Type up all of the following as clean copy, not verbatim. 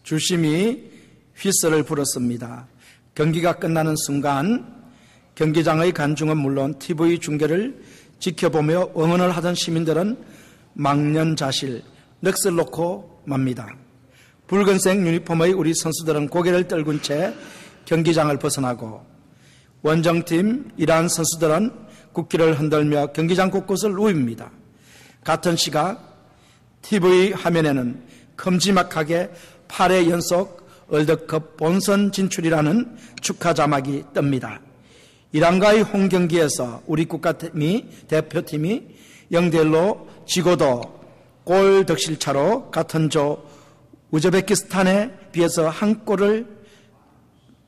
주심이 휘슬을 불었습니다. 경기가 끝나는 순간 경기장의 관중은 물론 TV 중계를 지켜보며 응원을 하던 시민들은 망연자실, 넋을 놓고 맙니다. 붉은색 유니폼의 우리 선수들은 고개를 떨군 채 경기장을 벗어나고 원정팀 이란 선수들은 국기를 흔들며 경기장 곳곳을 누웁니다. 같은 시각 TV 화면에는 큼지막하게 8회 연속 월드컵 본선 진출이라는 축하 자막이 뜹니다. 이란과의 홈 경기에서 우리 대표팀이 0대1로 지고도 골 득실차로 같은 조 우즈베키스탄에 비해서 한 골을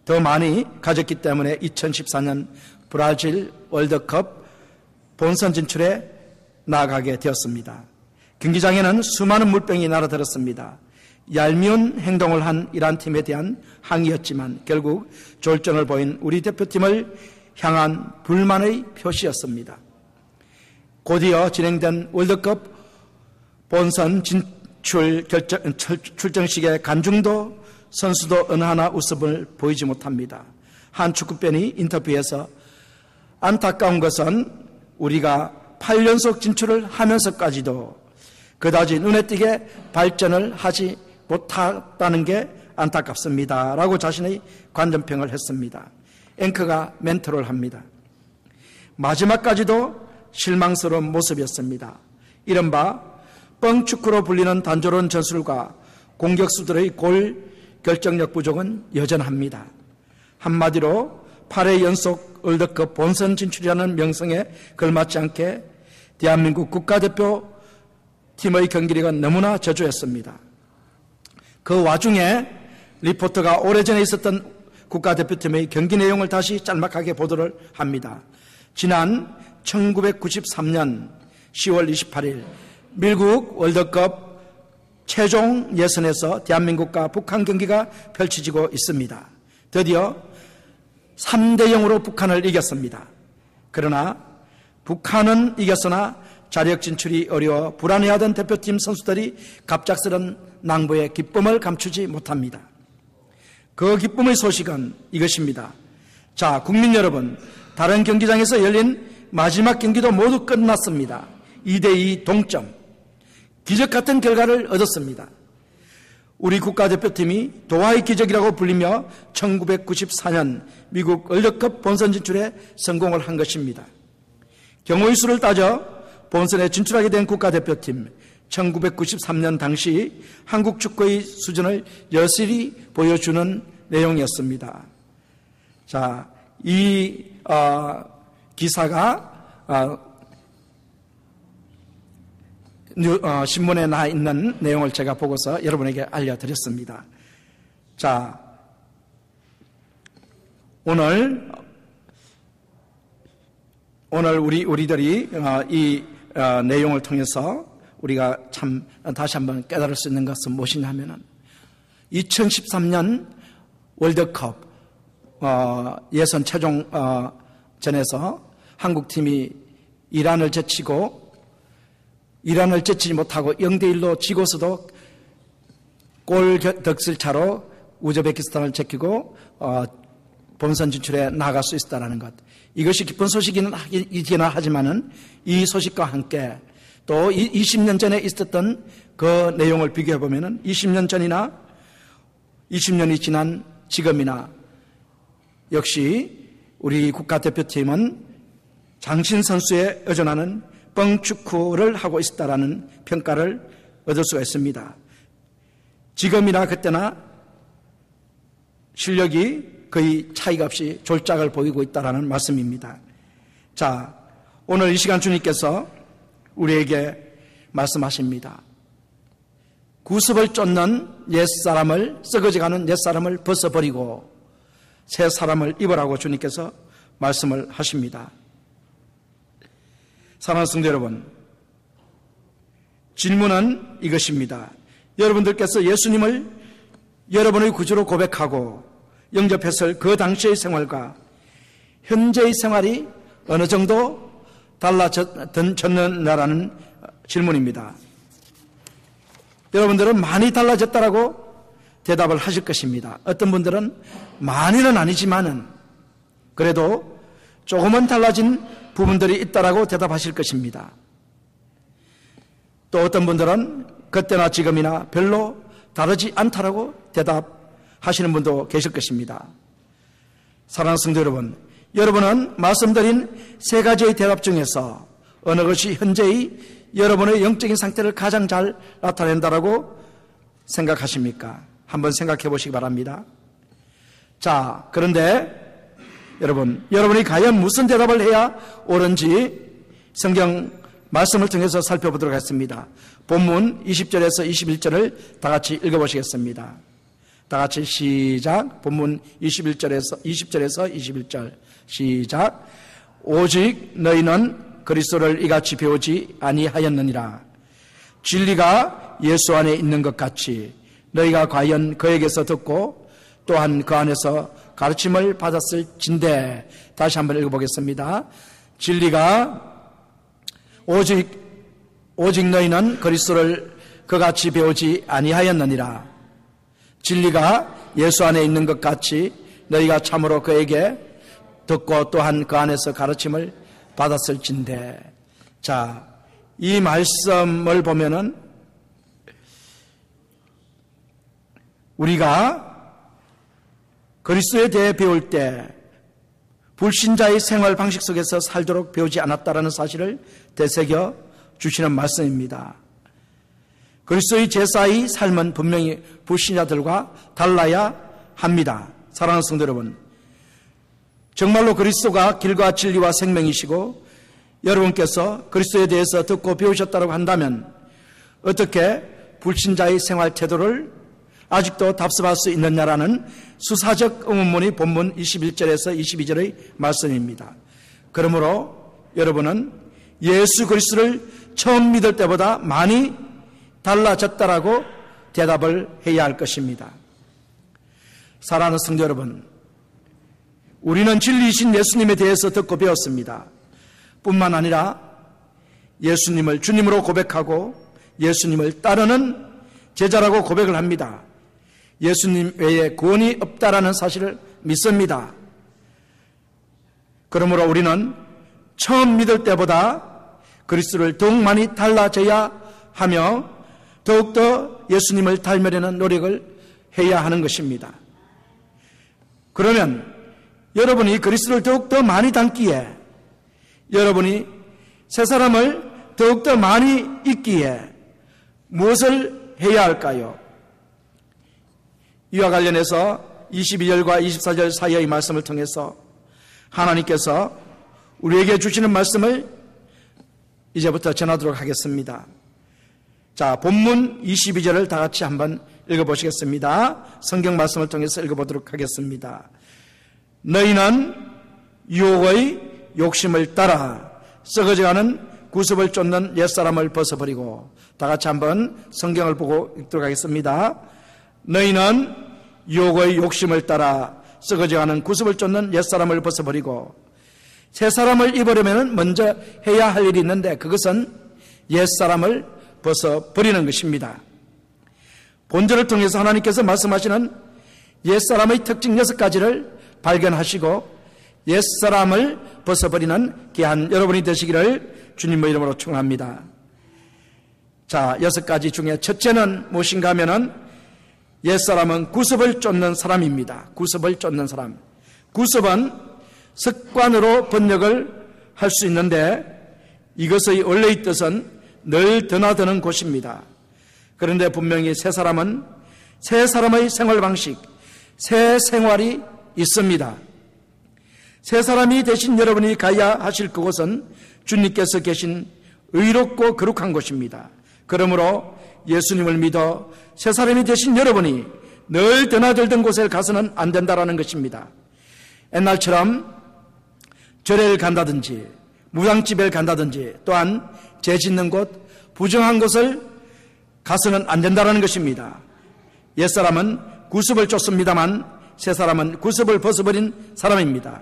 더 많이 가졌기 때문에 2014년 브라질 월드컵 본선 진출에 나아가게 되었습니다. 경기장에는 수많은 물병이 날아들었습니다. 얄미운 행동을 한 이란 팀에 대한 항의였지만 결국 졸전을 보인 우리 대표팀을 향한 불만의 표시였습니다. 곧이어 진행된 월드컵 본선 진출 출정식의 관중도 선수도 어느 하나 웃음을 보이지 못합니다. 한 축구팬이 인터뷰에서 안타까운 것은 우리가 8연속 진출을 하면서까지도 그다지 눈에 띄게 발전을 하지 못했다는 게 안타깝습니다. 라고 자신의 관전평을 했습니다. 앵커가 멘트를 합니다. 마지막까지도 실망스러운 모습이었습니다. 이른바 뻥축구로 불리는 단조로운 전술과 공격수들의 골 결정력 부족은 여전합니다. 한마디로 8회 연속 월드컵 본선 진출이라는 명성에 걸맞지 않게 대한민국 국가대표 팀의 경기력은 너무나 저조했습니다. 그 와중에 리포터가 오래전에 있었던 국가대표팀의 경기 내용을 다시 짤막하게 보도를 합니다. 지난 1993년 10월 28일 미국 월드컵 최종 예선에서 대한민국과 북한 경기가 펼쳐지고 있습니다. 드디어 3대0으로 북한을 이겼습니다. 그러나 북한은 이겼으나 자력 진출이 어려워 불안해하던 대표팀 선수들이 갑작스런 낭보에 기쁨을 감추지 못합니다. 그 기쁨의 소식은 이것입니다. 자, 국민 여러분, 다른 경기장에서 열린 마지막 경기도 모두 끝났습니다. 2대2 동점. 기적 같은 결과를 얻었습니다. 우리 국가대표팀이 도하의 기적이라고 불리며 1994년 미국 월드컵 본선 진출에 성공을 한 것입니다. 경우의 수를 따져 본선에 진출하게 된 국가대표팀 1993년 당시 한국 축구의 수준을 여실히 보여주는 내용이었습니다. 자, 이 기사가 신문에 나 있는 내용을 제가 보고서 여러분에게 알려드렸습니다. 자, 오늘 우리들이 이 내용을 통해서 우리가 참 다시 한번 깨달을 수 있는 것은 무엇이냐면은 2013년 월드컵 예선 최종전에서 한국팀이 이란을 제치지 못하고 0대1로 지고서도 골 득실차로 우즈베키스탄을 제끼고 본선 진출에 나갈 수 있었다는 것. 이것이 기쁜 소식이긴 하지만은 이 소식과 함께 또 20년 전에 있었던 그 내용을 비교해 보면은 20년 전이나 20년이 지난 지금이나 역시 우리 국가대표팀은 장신 선수에 의존하는 뻥축구를 하고 있다라는 평가를 얻을 수가 있습니다. 지금이나 그때나 실력이 거의 차이가 없이 졸작을 보이고 있다라는 말씀입니다. 자, 오늘 이 시간 주님께서 우리에게 말씀하십니다. 구습을 쫓는 옛사람을, 썩어져가는 옛사람을 벗어버리고 새 사람을 입으라고 주님께서 말씀을 하십니다. 사랑하는 성도 여러분, 질문은 이것입니다. 여러분들께서 예수님을 여러분의 구주로 고백하고 영접했을 그 당시의 생활과 현재의 생활이 어느 정도 달라졌느냐라는 질문입니다. 여러분들은 많이 달라졌다라고 대답을 하실 것입니다. 어떤 분들은 많이는 아니지만은 그래도 조금은 달라진 부분들이 있다라고 대답하실 것입니다. 또 어떤 분들은 그때나 지금이나 별로 다르지 않다라고 대답하시는 분도 계실 것입니다. 사랑하는 성도 여러분, 여러분은 말씀드린 세 가지의 대답 중에서 어느 것이 현재의 여러분의 영적인 상태를 가장 잘 나타낸다라고 생각하십니까? 한번 생각해 보시기 바랍니다. 자, 그런데 여러분이 과연 무슨 대답을 해야 옳은지 성경 말씀을 통해서 살펴보도록 하겠습니다. 본문 20절에서 21절을 다 같이 읽어보시겠습니다. 다 같이 시작. 본문 20절에서 21절 시작. 오직 너희는 그리스도를 이같이 배우지 아니하였느니라. 진리가 예수 안에 있는 것 같이 너희가 과연 그에게서 듣고 또한 그 안에서 가르침을 받았을진대. 다시 한번 읽어보겠습니다. 진리가 오직 너희는 그리스도를 그같이 배우지 아니하였느니라. 진리가 예수 안에 있는 것 같이 너희가 참으로 그에게 듣고 또한 그 안에서 가르침을 받았을진대. 자, 이 말씀을 보면은 우리가 그리스도에 대해 배울 때 불신자의 생활 방식 속에서 살도록 배우지 않았다라는 사실을 되새겨 주시는 말씀입니다. 그리스도의 제사의 삶은 분명히 불신자들과 달라야 합니다. 사랑하는 성도 여러분, 정말로 그리스도가 길과 진리와 생명이시고 여러분께서 그리스도에 대해서 듣고 배우셨다고 한다면 어떻게 불신자의 생활 태도를 아직도 답습할 수 있느냐라는 수사적 의문문이 본문 21절에서 22절의 말씀입니다. 그러므로 여러분은 예수 그리스도를 처음 믿을 때보다 많이 달라졌다라고 대답을 해야 할 것입니다. 사랑하는 성도 여러분, 우리는 진리이신 예수님에 대해서 듣고 배웠습니다. 뿐만 아니라 예수님을 주님으로 고백하고 예수님을 따르는 제자라고 고백을 합니다. 예수님 외에 구원이 없다라는 사실을 믿습니다. 그러므로 우리는 처음 믿을 때보다 그리스도를 더욱 많이 달라져야 하며 더욱더 예수님을 닮으려는 노력을 해야 하는 것입니다. 그러면 여러분이 그리스도를 더욱더 많이 닮기에, 여러분이 새 사람을 더욱더 많이 잊기에 무엇을 해야 할까요? 이와 관련해서 22절과 24절 사이의 말씀을 통해서 하나님께서 우리에게 주시는 말씀을 이제부터 전하도록 하겠습니다. 자, 본문 22절을 다 같이 한번 읽어보시겠습니다. 성경 말씀을 통해서 읽어보도록 하겠습니다. 너희는 유혹의 욕심을 따라 썩어져가는 구습을 쫓는 옛사람을 벗어버리고, 다 같이 한번 성경을 보고 읽도록 하겠습니다. 너희는 유혹의 욕심을 따라 썩어져가는 구습을 쫓는 옛사람을 벗어버리고 새 사람을 입으려면 먼저 해야 할 일이 있는데 그것은 옛사람을 벗어버리는 것입니다. 본절을 통해서 하나님께서 말씀하시는 옛사람의 특징 6가지를 발견하시고 옛사람을 벗어버리는 귀한 여러분이 되시기를 주님의 이름으로 축원합니다. 자, 6가지 중에 첫째는 무엇인가 하면은 옛사람은 구습을 쫓는 사람입니다. 구습을 쫓는 사람. 구습은 습관으로 번역을 할 수 있는데 이것의 원래의 뜻은 늘 드나드는 곳입니다. 그런데 분명히 새 사람은 새 사람의 생활 방식, 새 생활이 있습니다. 새 사람이 되신 여러분이 가야 하실 그곳은 주님께서 계신 의롭고 거룩한 곳입니다. 그러므로 예수님을 믿어 새 사람이 되신 여러분이 늘 드나들던 곳에 가서는 안 된다라는 것입니다. 옛날처럼 절에를 간다든지 무당집에 간다든지 또한 죄 짓는 곳, 부정한 곳을 가서는 안 된다라는 것입니다. 옛사람은 구습을 쫓습니다만 새 사람은 구습을 벗어버린 사람입니다.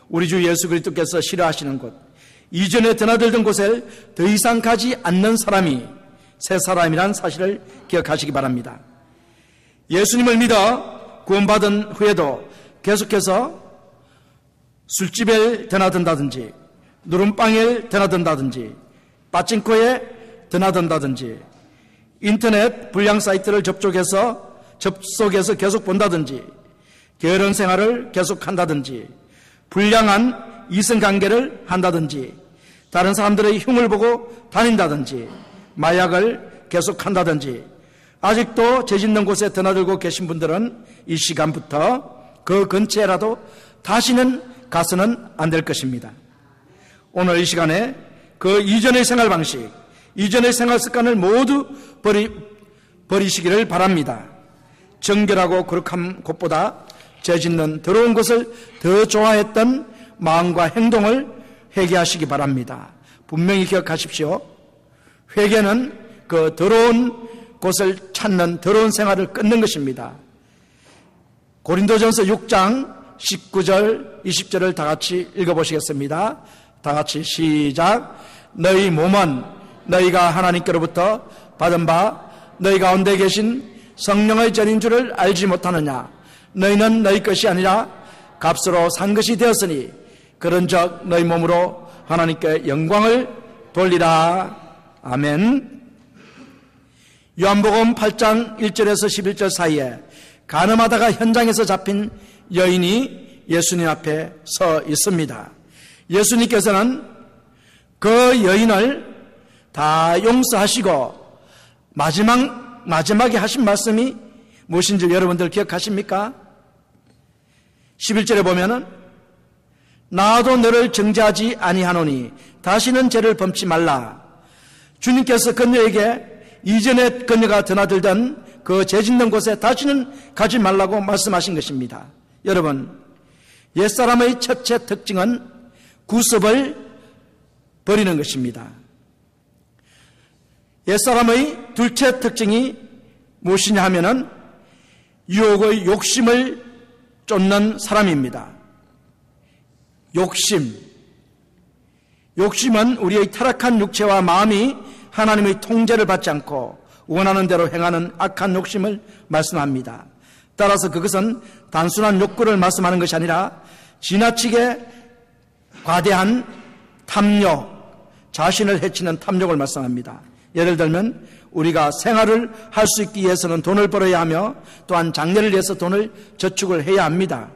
우리 주 예수 그리스도께서 싫어하시는 곳, 이전에 드나들던 곳에 더 이상 가지 않는 사람이 새 사람이란 사실을 기억하시기 바랍니다. 예수님을 믿어 구원받은 후에도 계속해서 술집에 드나든다든지 누름방에 드나든다든지 빠찡코에 드나든다든지 인터넷 불량 사이트를 접속해서 계속 본다든지 결혼 생활을 계속한다든지 불량한 이성관계를 한다든지 다른 사람들의 흉을 보고 다닌다든지 마약을 계속한다든지 아직도 죄 짓는 곳에 드나들고 계신 분들은 이 시간부터 그 근처에라도 다시는 가서는 안 될 것입니다. 오늘 이 시간에 그 이전의 생활 방식, 이전의 생활 습관을 모두 버리시기를 바랍니다. 정결하고 거룩한 곳보다 죄 짓는 더러운 것을 더 좋아했던 마음과 행동을 회개하시기 바랍니다. 분명히 기억하십시오. 회개는 그 더러운 곳을 찾는 더러운 생활을 끊는 것입니다. 고린도전서 6장 19절 20절을 다 같이 읽어보시겠습니다. 다 같이 시작. 너희 몸은 너희가 하나님께로부터 받은 바 너희 가운데 계신 성령의 전인 줄을 알지 못하느냐. 너희는 너희 것이 아니라 값으로 산 것이 되었으니 그런즉 너희 몸으로 하나님께 영광을 돌리라. 아멘. 요한복음 8장 1절에서 11절 사이에 간음하다가 현장에서 잡힌 여인이 예수님 앞에 서 있습니다. 예수님께서는 그 여인을 다 용서하시고 마지막에 하신 말씀이 무엇인지 여러분들 기억하십니까? 11절에 보면은 나도 너를 정죄하지 아니하노니 다시는 죄를 범치 말라. 주님께서 그녀에게 이전에 그녀가 드나들던 그 죄 짓는 곳에 다시는 가지 말라고 말씀하신 것입니다. 여러분, 옛사람의 첫째 특징은 구습을 버리는 것입니다. 옛사람의 둘째 특징이 무엇이냐 하면은 유혹의 욕심을 쫓는 사람입니다. 욕심은 우리의 타락한 육체와 마음이 하나님의 통제를 받지 않고 원하는 대로 행하는 악한 욕심을 말씀합니다. 따라서 그것은 단순한 욕구를 말씀하는 것이 아니라 지나치게 과대한 탐욕, 자신을 해치는 탐욕을 말씀합니다. 예를 들면 우리가 생활을 할 수 있기 위해서는 돈을 벌어야 하며 또한 장래를 위해서 돈을 저축을 해야 합니다.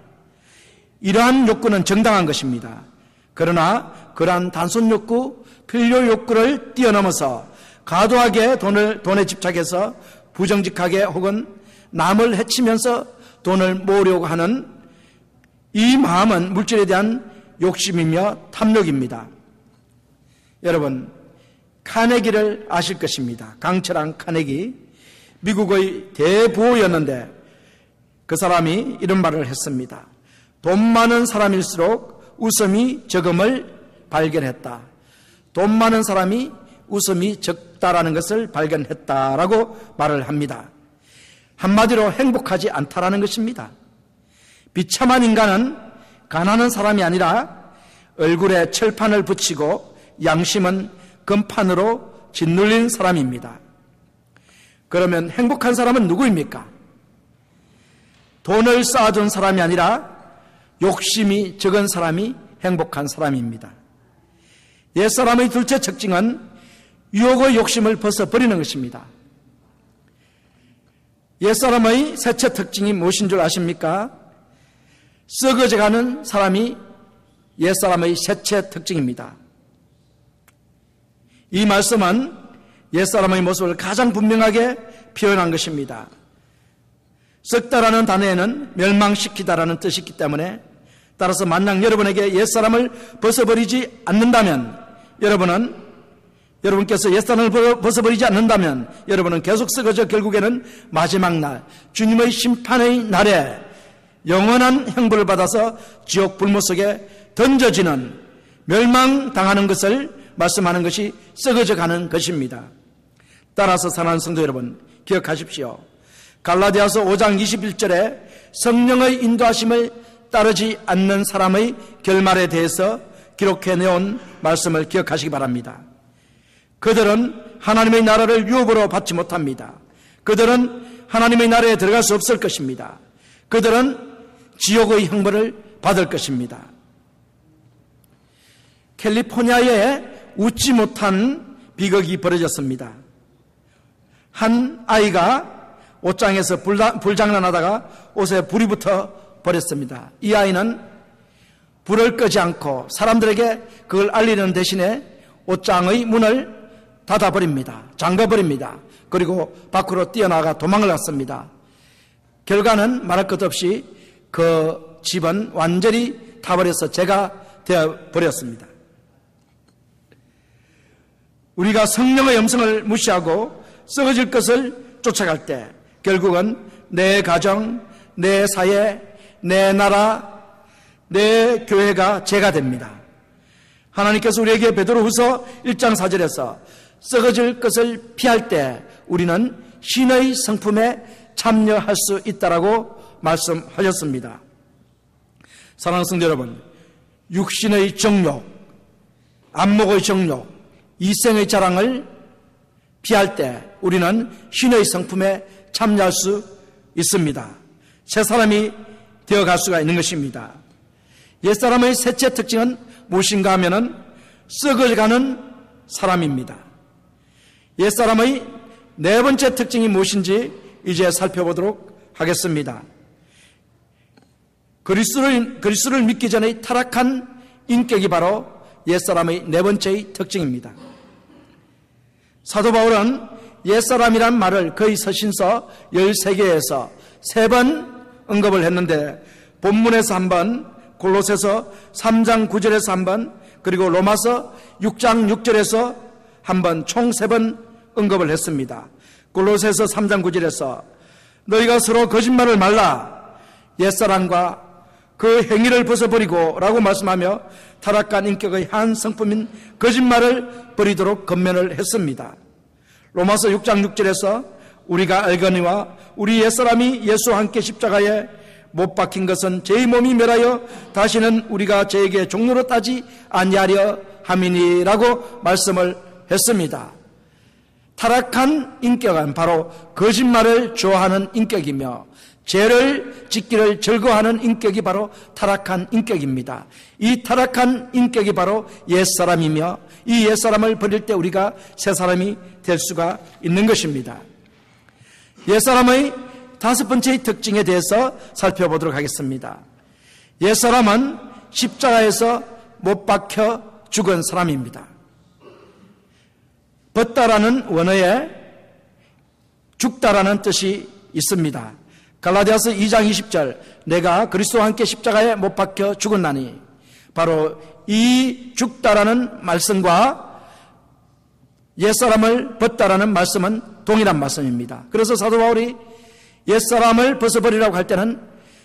이러한 욕구는 정당한 것입니다. 그러나 그러한 단순 욕구, 필요 욕구를 뛰어넘어서 과도하게 돈에 집착해서 부정직하게 혹은 남을 해치면서 돈을 모으려고 하는 이 마음은 물질에 대한 욕심이며 탐욕입니다. 여러분, 카네기를 아실 것입니다. 강철한 카네기, 미국의 대부호였는데 그 사람이 이런 말을 했습니다. 돈 많은 사람일수록 웃음이 적음을 발견했다. 돈 많은 사람이 웃음이 적다라는 것을 발견했다라고 말을 합니다. 한마디로 행복하지 않다라는 것입니다. 비참한 인간은 가난한 사람이 아니라 얼굴에 철판을 붙이고 양심은 금판으로 짓눌린 사람입니다. 그러면 행복한 사람은 누구입니까? 돈을 쌓아둔 사람이 아니라 욕심이 적은 사람이 행복한 사람입니다. 옛사람의 둘째 특징은 유혹의 욕심을 벗어버리는 것입니다. 옛사람의 셋째 특징이 무엇인 줄 아십니까? 썩어져가는 사람이 옛사람의 셋째 특징입니다. 이 말씀은 옛사람의 모습을 가장 분명하게 표현한 것입니다. 썩다라는 단어에는 멸망시키다라는 뜻이 있기 때문에 따라서 만약 여러분에게 옛사람을 벗어버리지 않는다면 여러분께서 옛사람을 벗어버리지 않는다면 여러분은 계속 썩어져 결국에는 마지막 날 주님의 심판의 날에 영원한 형벌을 받아서 지옥 불못 속에 던져지는 멸망당하는 것을 말씀하는 것이 썩어져 가는 것입니다. 따라서 사랑하는 성도 여러분, 기억하십시오. 갈라디아서 5장 21절에 성령의 인도하심을 따르지 않는 사람의 결말에 대해서 기록해 내온 말씀을 기억하시기 바랍니다. 그들은 하나님의 나라를 유업으로 받지 못합니다. 그들은 하나님의 나라에 들어갈 수 없을 것입니다. 그들은 지옥의 형벌을 받을 것입니다. 캘리포니아에 웃지 못한 비극이 벌어졌습니다. 한 아이가 옷장에서 불장난하다가 옷에 불이 붙어 버렸습니다. 이 아이는 불을 끄지 않고 사람들에게 그걸 알리는 대신에 옷장의 문을 닫아버립니다. 잠가버립니다. 그리고 밖으로 뛰어나가 도망을 갔습니다. 결과는 말할 것 없이 그 집은 완전히 타버려서 재가 되어버렸습니다. 우리가 성령의 음성을 무시하고 썩어질 것을 쫓아갈 때 결국은 내 가정, 내 사회, 내 나라, 내 교회가 죄가 됩니다. 하나님께서 우리에게 베드로후서 1장 4절에서 썩어질 것을 피할 때 우리는 신의 성품에 참여할 수 있다라고 말씀하셨습니다. 사랑하는 성도 여러분, 육신의 정욕, 안목의 정욕, 이생의 자랑을 피할 때 우리는 신의 성품에 참여할 수 있습니다. 새 사람이 되어갈 수가 있는 것입니다. 옛사람의 셋째 특징은 무엇인가 하면은 썩어가는 사람입니다. 옛사람의 네 번째 특징이 무엇인지 이제 살펴보도록 하겠습니다. 그리스도를 믿기 전의 타락한 인격이 바로 옛사람의 네 번째의 특징입니다. 사도 바울은 옛사람이란 말을 그의 서신서 13개에서 3번 언급을 했는데 본문에서 한 번, 골로새서 3장 9절에서 한 번, 그리고 로마서 6장 6절에서 한 번, 총 3번 언급을 했습니다. 골로새서 3장 9절에서 너희가 서로 거짓말을 말라, 옛사람과 그 행위를 벗어버리고 라고 말씀하며 타락한 인격의 한 성품인 거짓말을 버리도록 권면을 했습니다. 로마서 6장 6절에서 우리가 알거니와 우리 옛사람이 예수와 함께 십자가에 못 박힌 것은 죄의 몸이 멸하여 다시는 우리가 죄에게 종로로 따지 아니하려 함이니라고 말씀을 했습니다. 타락한 인격은 바로 거짓말을 좋아하는 인격이며 죄를 짓기를 즐거워하는 인격이 바로 타락한 인격입니다. 이 타락한 인격이 바로 옛사람이며 이 옛사람을 버릴 때 우리가 새사람이 될 수가 있는 것입니다. 옛사람의 5번째의 특징에 대해서 살펴보도록 하겠습니다. 옛사람은 십자가에서 못 박혀 죽은 사람입니다. 벗다라는 원어에 죽다라는 뜻이 있습니다. 갈라디아서 2장 20절 내가 그리스도와 함께 십자가에 못 박혀 죽었나니 바로 이 죽다라는 말씀과 옛사람을 벗다라는 말씀은 동일한 말씀입니다. 그래서 사도 바울이 옛사람을 벗어버리라고 할 때는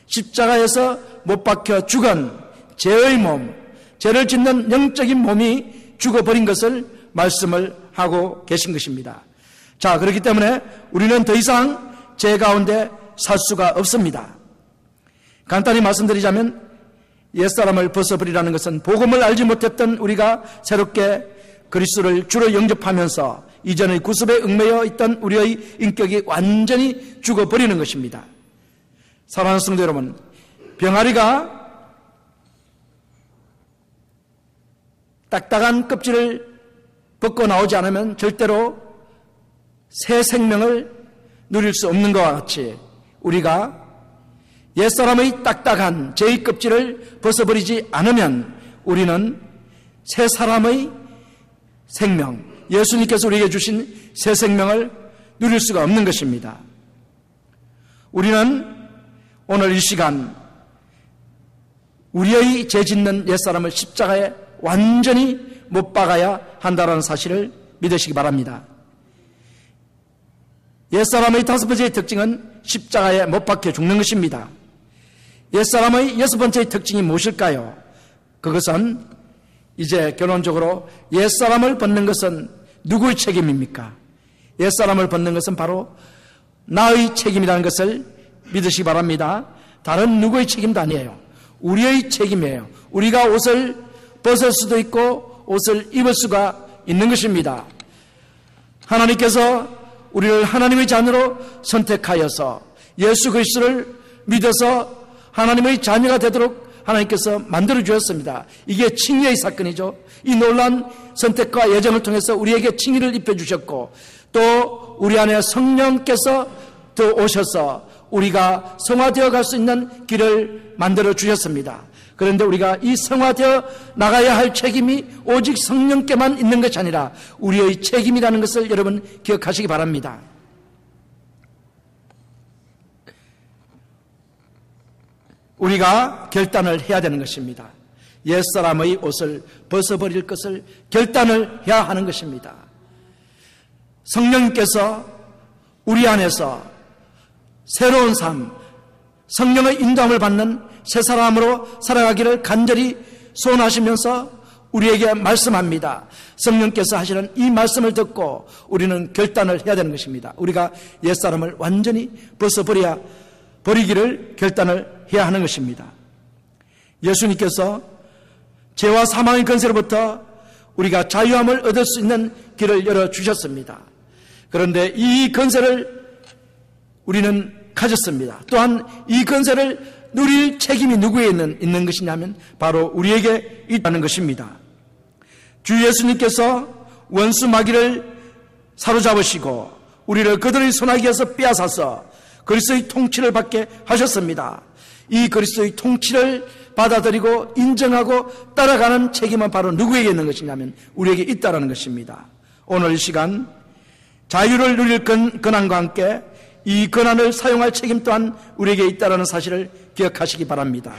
십자가에서 못 박혀 죽은 죄의 몸, 죄를 짓는 영적인 몸이 죽어버린 것을 말씀을 하고 계신 것입니다. 자, 그렇기 때문에 우리는 더 이상 죄 가운데 살 수가 없습니다. 간단히 말씀드리자면 옛사람을 벗어버리라는 것은 복음을 알지 못했던 우리가 새롭게 그리스도를 주로 영접하면서 이전의 구습에 얽매여 있던 우리의 인격이 완전히 죽어버리는 것입니다. 사랑하는 성도 여러분, 병아리가 딱딱한 껍질을 벗고 나오지 않으면 절대로 새 생명을 누릴 수 없는 것과 같이 우리가 옛사람의 딱딱한 죄의 껍질을 벗어버리지 않으면 우리는 새 사람의 생명, 예수님께서 우리에게 주신 새 생명을 누릴 수가 없는 것입니다. 우리는 오늘 이 시간 우리의 죄 짓는 옛사람을 십자가에 완전히 못 박아야 한다는 사실을 믿으시기 바랍니다. 옛사람의 5번째의 특징은 십자가에 못 박혀 죽는 것입니다. 옛사람의 6번째의 특징이 무엇일까요? 그것은 이제 결론적으로 옛사람을 벗는 것은 누구의 책임입니까? 옛사람을 벗는 것은 바로 나의 책임이라는 것을 믿으시기 바랍니다. 다른 누구의 책임도 아니에요. 우리의 책임이에요. 우리가 옷을 벗을 수도 있고 옷을 입을 수가 있는 것입니다. 하나님께서 우리를 하나님의 자녀로 선택하여서 예수 그리스도를 믿어서 하나님의 자녀가 되도록 하나님께서 만들어 주셨습니다. 이게 칭의의 사건이죠. 이 놀라운 선택과 예정을 통해서 우리에게 칭의를 입혀 주셨고, 또 우리 안에 성령께서 또 오셔서 우리가 성화되어 갈 수 있는 길을 만들어 주셨습니다. 그런데 우리가 이 성화되어 나가야 할 책임이 오직 성령께만 있는 것이 아니라 우리의 책임이라는 것을 여러분 기억하시기 바랍니다. 우리가 결단을 해야 되는 것입니다. 옛사람의 옷을 벗어버릴 것을 결단을 해야 하는 것입니다. 성령님께서 우리 안에서 새로운 삶, 성령의 인도함을 받는 새 사람으로 살아가기를 간절히 소원하시면서 우리에게 말씀합니다. 성령께서 하시는 이 말씀을 듣고 우리는 결단을 해야 되는 것입니다. 우리가 옛사람을 완전히 버리기를 결단을 해야 하는 것입니다. 예수님께서 죄와 사망의 권세로부터 우리가 자유함을 얻을 수 있는 길을 열어주셨습니다. 그런데 이 권세를 우리는 가졌습니다. 또한 이 권세를 누릴 책임이 누구에 있는 것이냐면 바로 우리에게 있다는 것입니다. 주 예수님께서 원수 마귀를 사로잡으시고 우리를 그들의 손아귀에서 빼앗아서 그리스도의 통치를 받게 하셨습니다. 이 그리스도의 통치를 받아들이고 인정하고 따라가는 책임은 바로 누구에게 있는 것이냐면 우리에게 있다는 것입니다. 오늘 이 시간 자유를 누릴 권한과 함께 이 권한을 사용할 책임 또한 우리에게 있다는 사실을 기억하시기 바랍니다.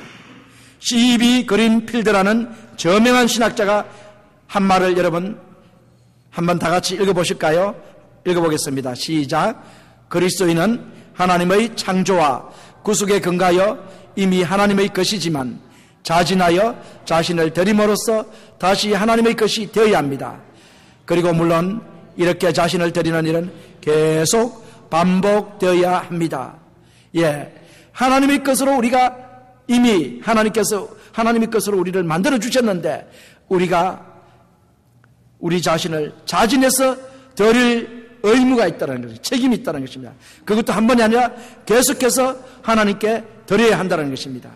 C.B. 그린필드라는 저명한 신학자가 한 말을 여러분 한번 다 같이 읽어보실까요? 읽어보겠습니다. 시작. 그리스도인은 하나님의 창조와 구속에 근거하여 이미 하나님의 것이지만 자진하여 자신을 드림으로써 다시 하나님의 것이 되어야 합니다. 그리고 물론 이렇게 자신을 드리는 일은 계속 반복되어야 합니다. 하나님의 것으로 우리가 이미 하나님의 것으로 우리를 만들어 주셨는데 우리가 우리 자신을 자진해서 드릴 의무가 있다는 것입니다. 책임이 있다는 것입니다. 그것도 한 번이 아니라 계속해서 하나님께 드려야 한다는 것입니다.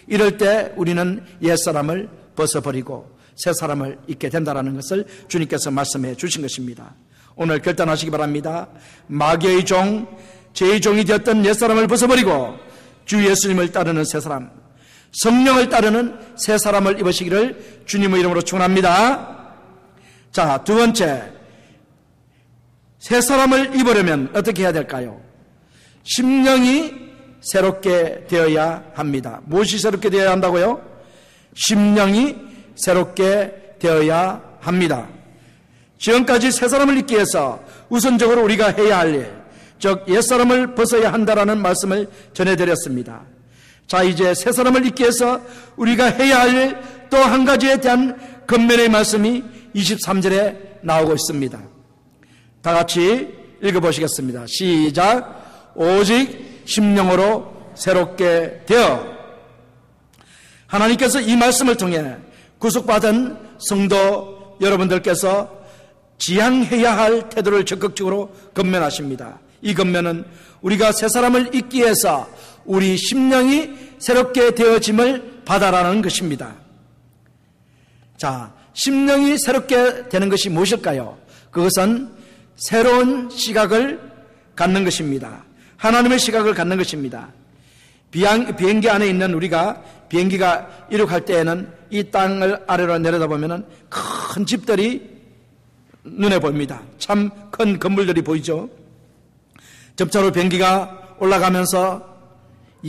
이럴 때 우리는 옛사람을 벗어버리고 새 사람을 입게 된다는 것을 주님께서 말씀해 주신 것입니다. 오늘 결단하시기 바랍니다. 마귀의 종, 죄의 종이 되었던 옛사람을 벗어버리고 주 예수님을 따르는 새 사람, 성령을 따르는 새 사람을 입으시기를 주님의 이름으로 축원합니다. 자, 두 번째, 새 사람을 입으려면 어떻게 해야 될까요? 심령이 새롭게 되어야 합니다. 무엇이 새롭게 되어야 한다고요? 심령이 새롭게 되어야 합니다. 지금까지 새 사람을 입기 위해서 우선적으로 우리가 해야 할 일, 즉 옛사람을 벗어야 한다라는 말씀을 전해드렸습니다. 자, 이제 새 사람을 입기 위해서 우리가 해야 할 일 또 한 가지에 대한 권면의 말씀이 23절에 나오고 있습니다. 다 같이 읽어보시겠습니다. 시작. 오직 심령으로 새롭게 되어. 하나님께서 이 말씀을 통해 구속받은 성도 여러분들께서 지향해야 할 태도를 적극적으로 권면하십니다. 이 권면은 우리가 새 사람을 입기 위해서 우리 심령이 새롭게 되어짐을 받아라는 것입니다. 자, 심령이 새롭게 되는 것이 무엇일까요? 그것은 새로운 시각을 갖는 것입니다. 하나님의 시각을 갖는 것입니다. 비행기 안에 있는 우리가 비행기가 이륙할 때에는 이 땅을 아래로 내려다보면 큰 집들이 눈에 보입니다. 참 큰 건물들이 보이죠. 점차로 비행기가 올라가면서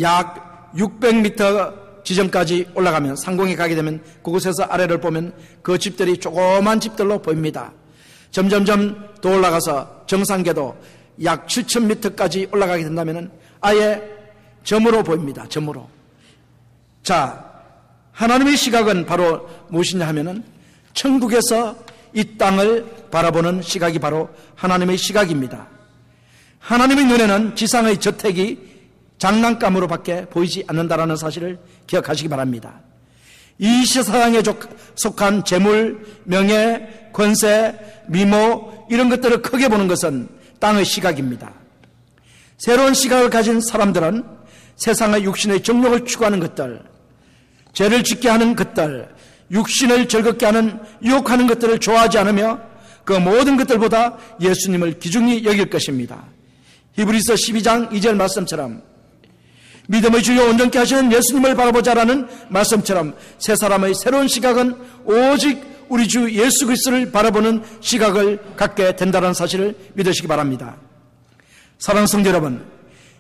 약 600m 지점까지 올라가면 상공에 가게 되면 그곳에서 아래를 보면 그 집들이 조그만 집들로 보입니다. 점점점 더 올라가서 정상궤도 약 7,000m까지 올라가게 된다면 아예 점으로 보입니다. 점으로. 자, 하나님의 시각은 바로 무엇이냐 하면은 천국에서 이 땅을 바라보는 시각이 바로 하나님의 시각입니다. 하나님의 눈에는 지상의 저택이 장난감으로 밖에 보이지 않는다라는 사실을 기억하시기 바랍니다. 이 세상에 속한 재물, 명예, 권세, 미모 이런 것들을 크게 보는 것은 땅의 시각입니다. 새로운 시각을 가진 사람들은 세상의 육신의 정욕을 추구하는 것들, 죄를 짓게 하는 것들, 육신을 즐겁게 하는 유혹하는 것들을 좋아하지 않으며 그 모든 것들보다 예수님을 귀중히 여길 것입니다. 히브리서 12장 2절 말씀처럼 믿음의 주요 온전케 하시는 예수님을 바라보자라는 말씀처럼 새 사람의 새로운 시각은 오직 우리 주 예수 그리스도를 바라보는 시각을 갖게 된다는 사실을 믿으시기 바랍니다. 사랑하는 성도 여러분,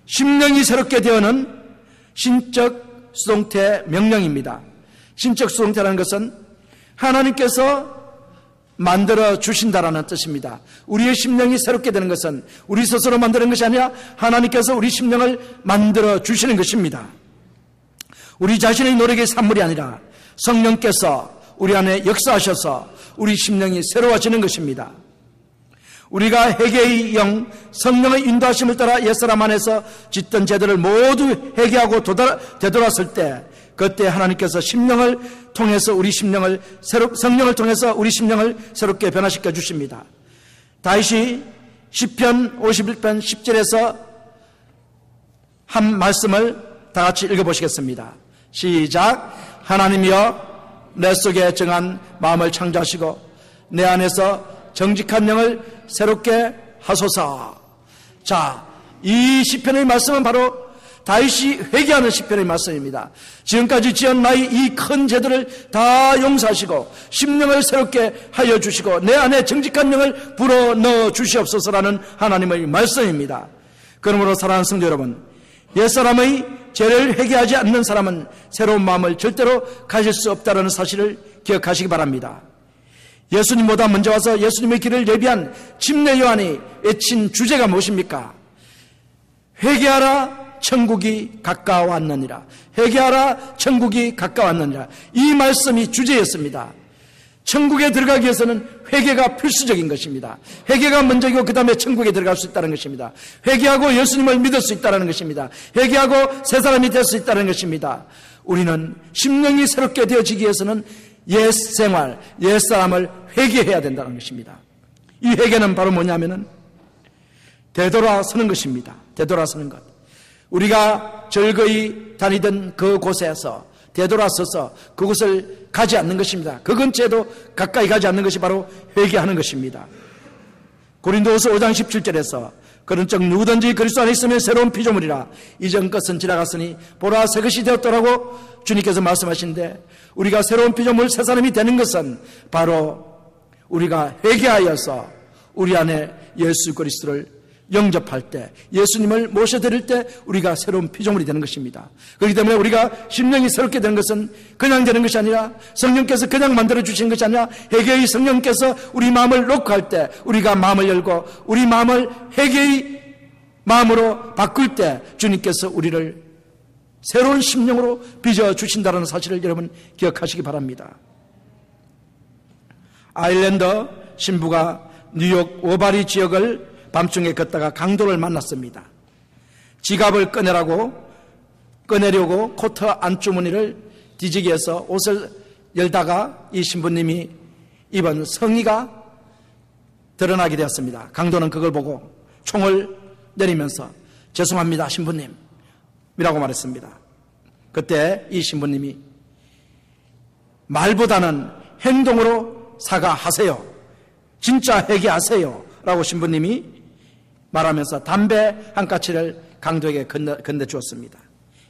심령이 새롭게 되어는 신적 수동태 명령입니다. 신적 수동태라는 것은 하나님께서 만들어 주신다라는 뜻입니다. 우리의 심령이 새롭게 되는 것은 우리 스스로 만드는 것이 아니라 하나님께서 우리 심령을 만들어 주시는 것입니다. 우리 자신의 노력의 산물이 아니라 성령께서 우리 안에 역사하셔서 우리 심령이 새로워지는 것입니다. 우리가 회개의 영, 성령의 인도하심을 따라 옛사람 안에서 짓던 죄들을 모두 회개하고 되돌았을 때 그때 하나님께서 심령을 통해서 우리 심령을 성령을 통해서 우리 심령을 새롭게 변화시켜 주십니다. 다시 시편 51편 10절에서 한 말씀을 다 같이 읽어보시겠습니다. 시작. 하나님이여 내 속에 정한 마음을 창조하시고 내 안에서 정직한 영을 새롭게 하소서. 자, 이 시편의 말씀은 바로 다윗이 회개하는 시편의 말씀입니다. 지금까지 지은 나의 이 큰 죄들을 다 용서하시고 심령을 새롭게 하여 주시고 내 안에 정직한 영을 불어넣어 주시옵소서라는 하나님의 말씀입니다. 그러므로 사랑하는 성도 여러분, 옛사람의 죄를 회개하지 않는 사람은 새로운 마음을 절대로 가질 수 없다는 사실을 기억하시기 바랍니다. 예수님보다 먼저 와서 예수님의 길을 예비한 침례 요한이 외친 주제가 무엇입니까? 회개하라 천국이 가까웠느니라. 회개하라 천국이 가까웠느니라. 이 말씀이 주제였습니다. 천국에 들어가기 위해서는 회개가 필수적인 것입니다. 회개가 먼저이고 그 다음에 천국에 들어갈 수 있다는 것입니다. 회개하고 예수님을 믿을 수 있다는 것입니다. 회개하고 새 사람이 될 수 있다는 것입니다. 우리는 심령이 새롭게 되어지기 위해서는 옛 생활, 옛 사람을 회개해야 된다는 것입니다. 이 회개는 바로 뭐냐면은 되돌아서는 것입니다. 되돌아서는 것. 우리가 즐거이 다니던 그 곳에서 되돌아서서 그곳을 가지 않는 것입니다. 그 근처에도 가까이 가지 않는 것이 바로 회개하는 것입니다. 고린도후서 5장 17절에서 그런즉 누구든지 그리스도 안에 있으면 새로운 피조물이라 이전 것은 지나갔으니 보라 새 것이 되었더라고 주님께서 말씀하시는데 우리가 새로운 피조물 새 사람이 되는 것은 바로 우리가 회개하여서 우리 안에 예수 그리스도를 영접할 때 예수님을 모셔드릴 때 우리가 새로운 피조물이 되는 것입니다. 그렇기 때문에 우리가 심령이 새롭게 되는 것은 그냥 되는 것이 아니라 성령께서 그냥 만들어주시는 것이 아니라 회개의 성령께서 우리 마음을 놓고 할 때 우리가 마음을 열고 우리 마음을 회개의 마음으로 바꿀 때 주님께서 우리를 새로운 심령으로 빚어주신다는 사실을 여러분 기억하시기 바랍니다. 아일랜드 신부가 뉴욕 오바리 지역을 밤중에 걷다가 강도를 만났습니다. 지갑을 꺼내려고 코트 안주머니를 뒤지기 위해서 옷을 열다가 이 신부님이 입은 성의가 드러나게 되었습니다. 강도는 그걸 보고 총을 내리면서 죄송합니다 신부님 이라고 말했습니다. 그때 이 신부님이 말보다는 행동으로 사과하세요. 진짜 회개하세요 라고 신부님이 말하면서 담배 한 까치를 강도에게 건네주었습니다.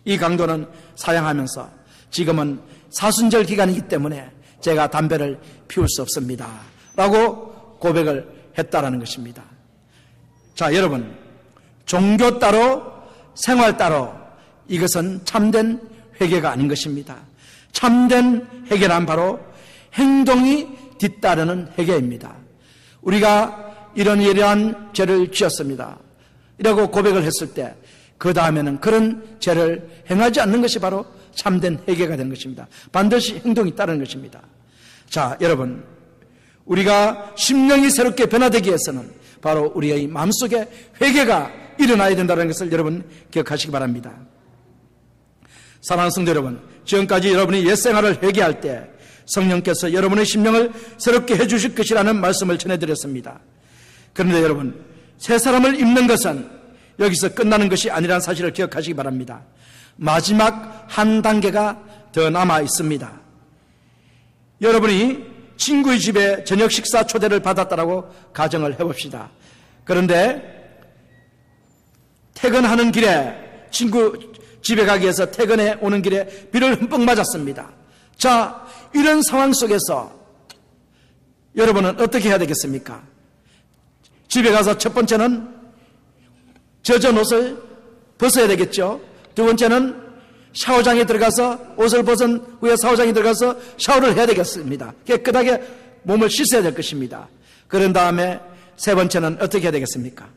이 강도는 사양하면서 지금은 사순절 기간이기 때문에 제가 담배를 피울 수 없습니다 라고 고백을 했다라는 것입니다. 자, 여러분, 종교 따로 생활 따로 이것은 참된 회개가 아닌 것입니다. 참된 회개란 바로 행동이 뒤따르는 회개입니다. 우리가 이러한 죄를 지었습니다 이라고 고백을 했을 때 그 다음에는 그런 죄를 행하지 않는 것이 바로 참된 회개가 되는 것입니다. 반드시 행동이 따르는 것입니다. 자, 여러분, 우리가 심령이 새롭게 변화되기 위해서는 바로 우리의 마음속에 회개가 일어나야 된다는 것을 여러분 기억하시기 바랍니다. 사랑하는 성도 여러분, 지금까지 여러분이 옛생활을 회개할 때 성령께서 여러분의 심령을 새롭게 해주실 것이라는 말씀을 전해드렸습니다. 그런데 여러분, 새 사람을 입는 것은 여기서 끝나는 것이 아니라는 사실을 기억하시기 바랍니다. 마지막 한 단계가 더 남아 있습니다. 여러분이 친구의 집에 저녁 식사 초대를 받았다라고 가정을 해봅시다. 그런데 퇴근하는 길에, 친구 집에 가기 위해서 퇴근해 오는 길에 비를 흠뻑 맞았습니다. 자, 이런 상황 속에서 여러분은 어떻게 해야 되겠습니까? 집에 가서 첫 번째는 젖은 옷을 벗어야 되겠죠. 두 번째는 샤워장에 들어가서 옷을 벗은 후에 샤워장에 들어가서 샤워를 해야 되겠습니다. 깨끗하게 몸을 씻어야 될 것입니다. 그런 다음에 세 번째는 어떻게 해야 되겠습니까?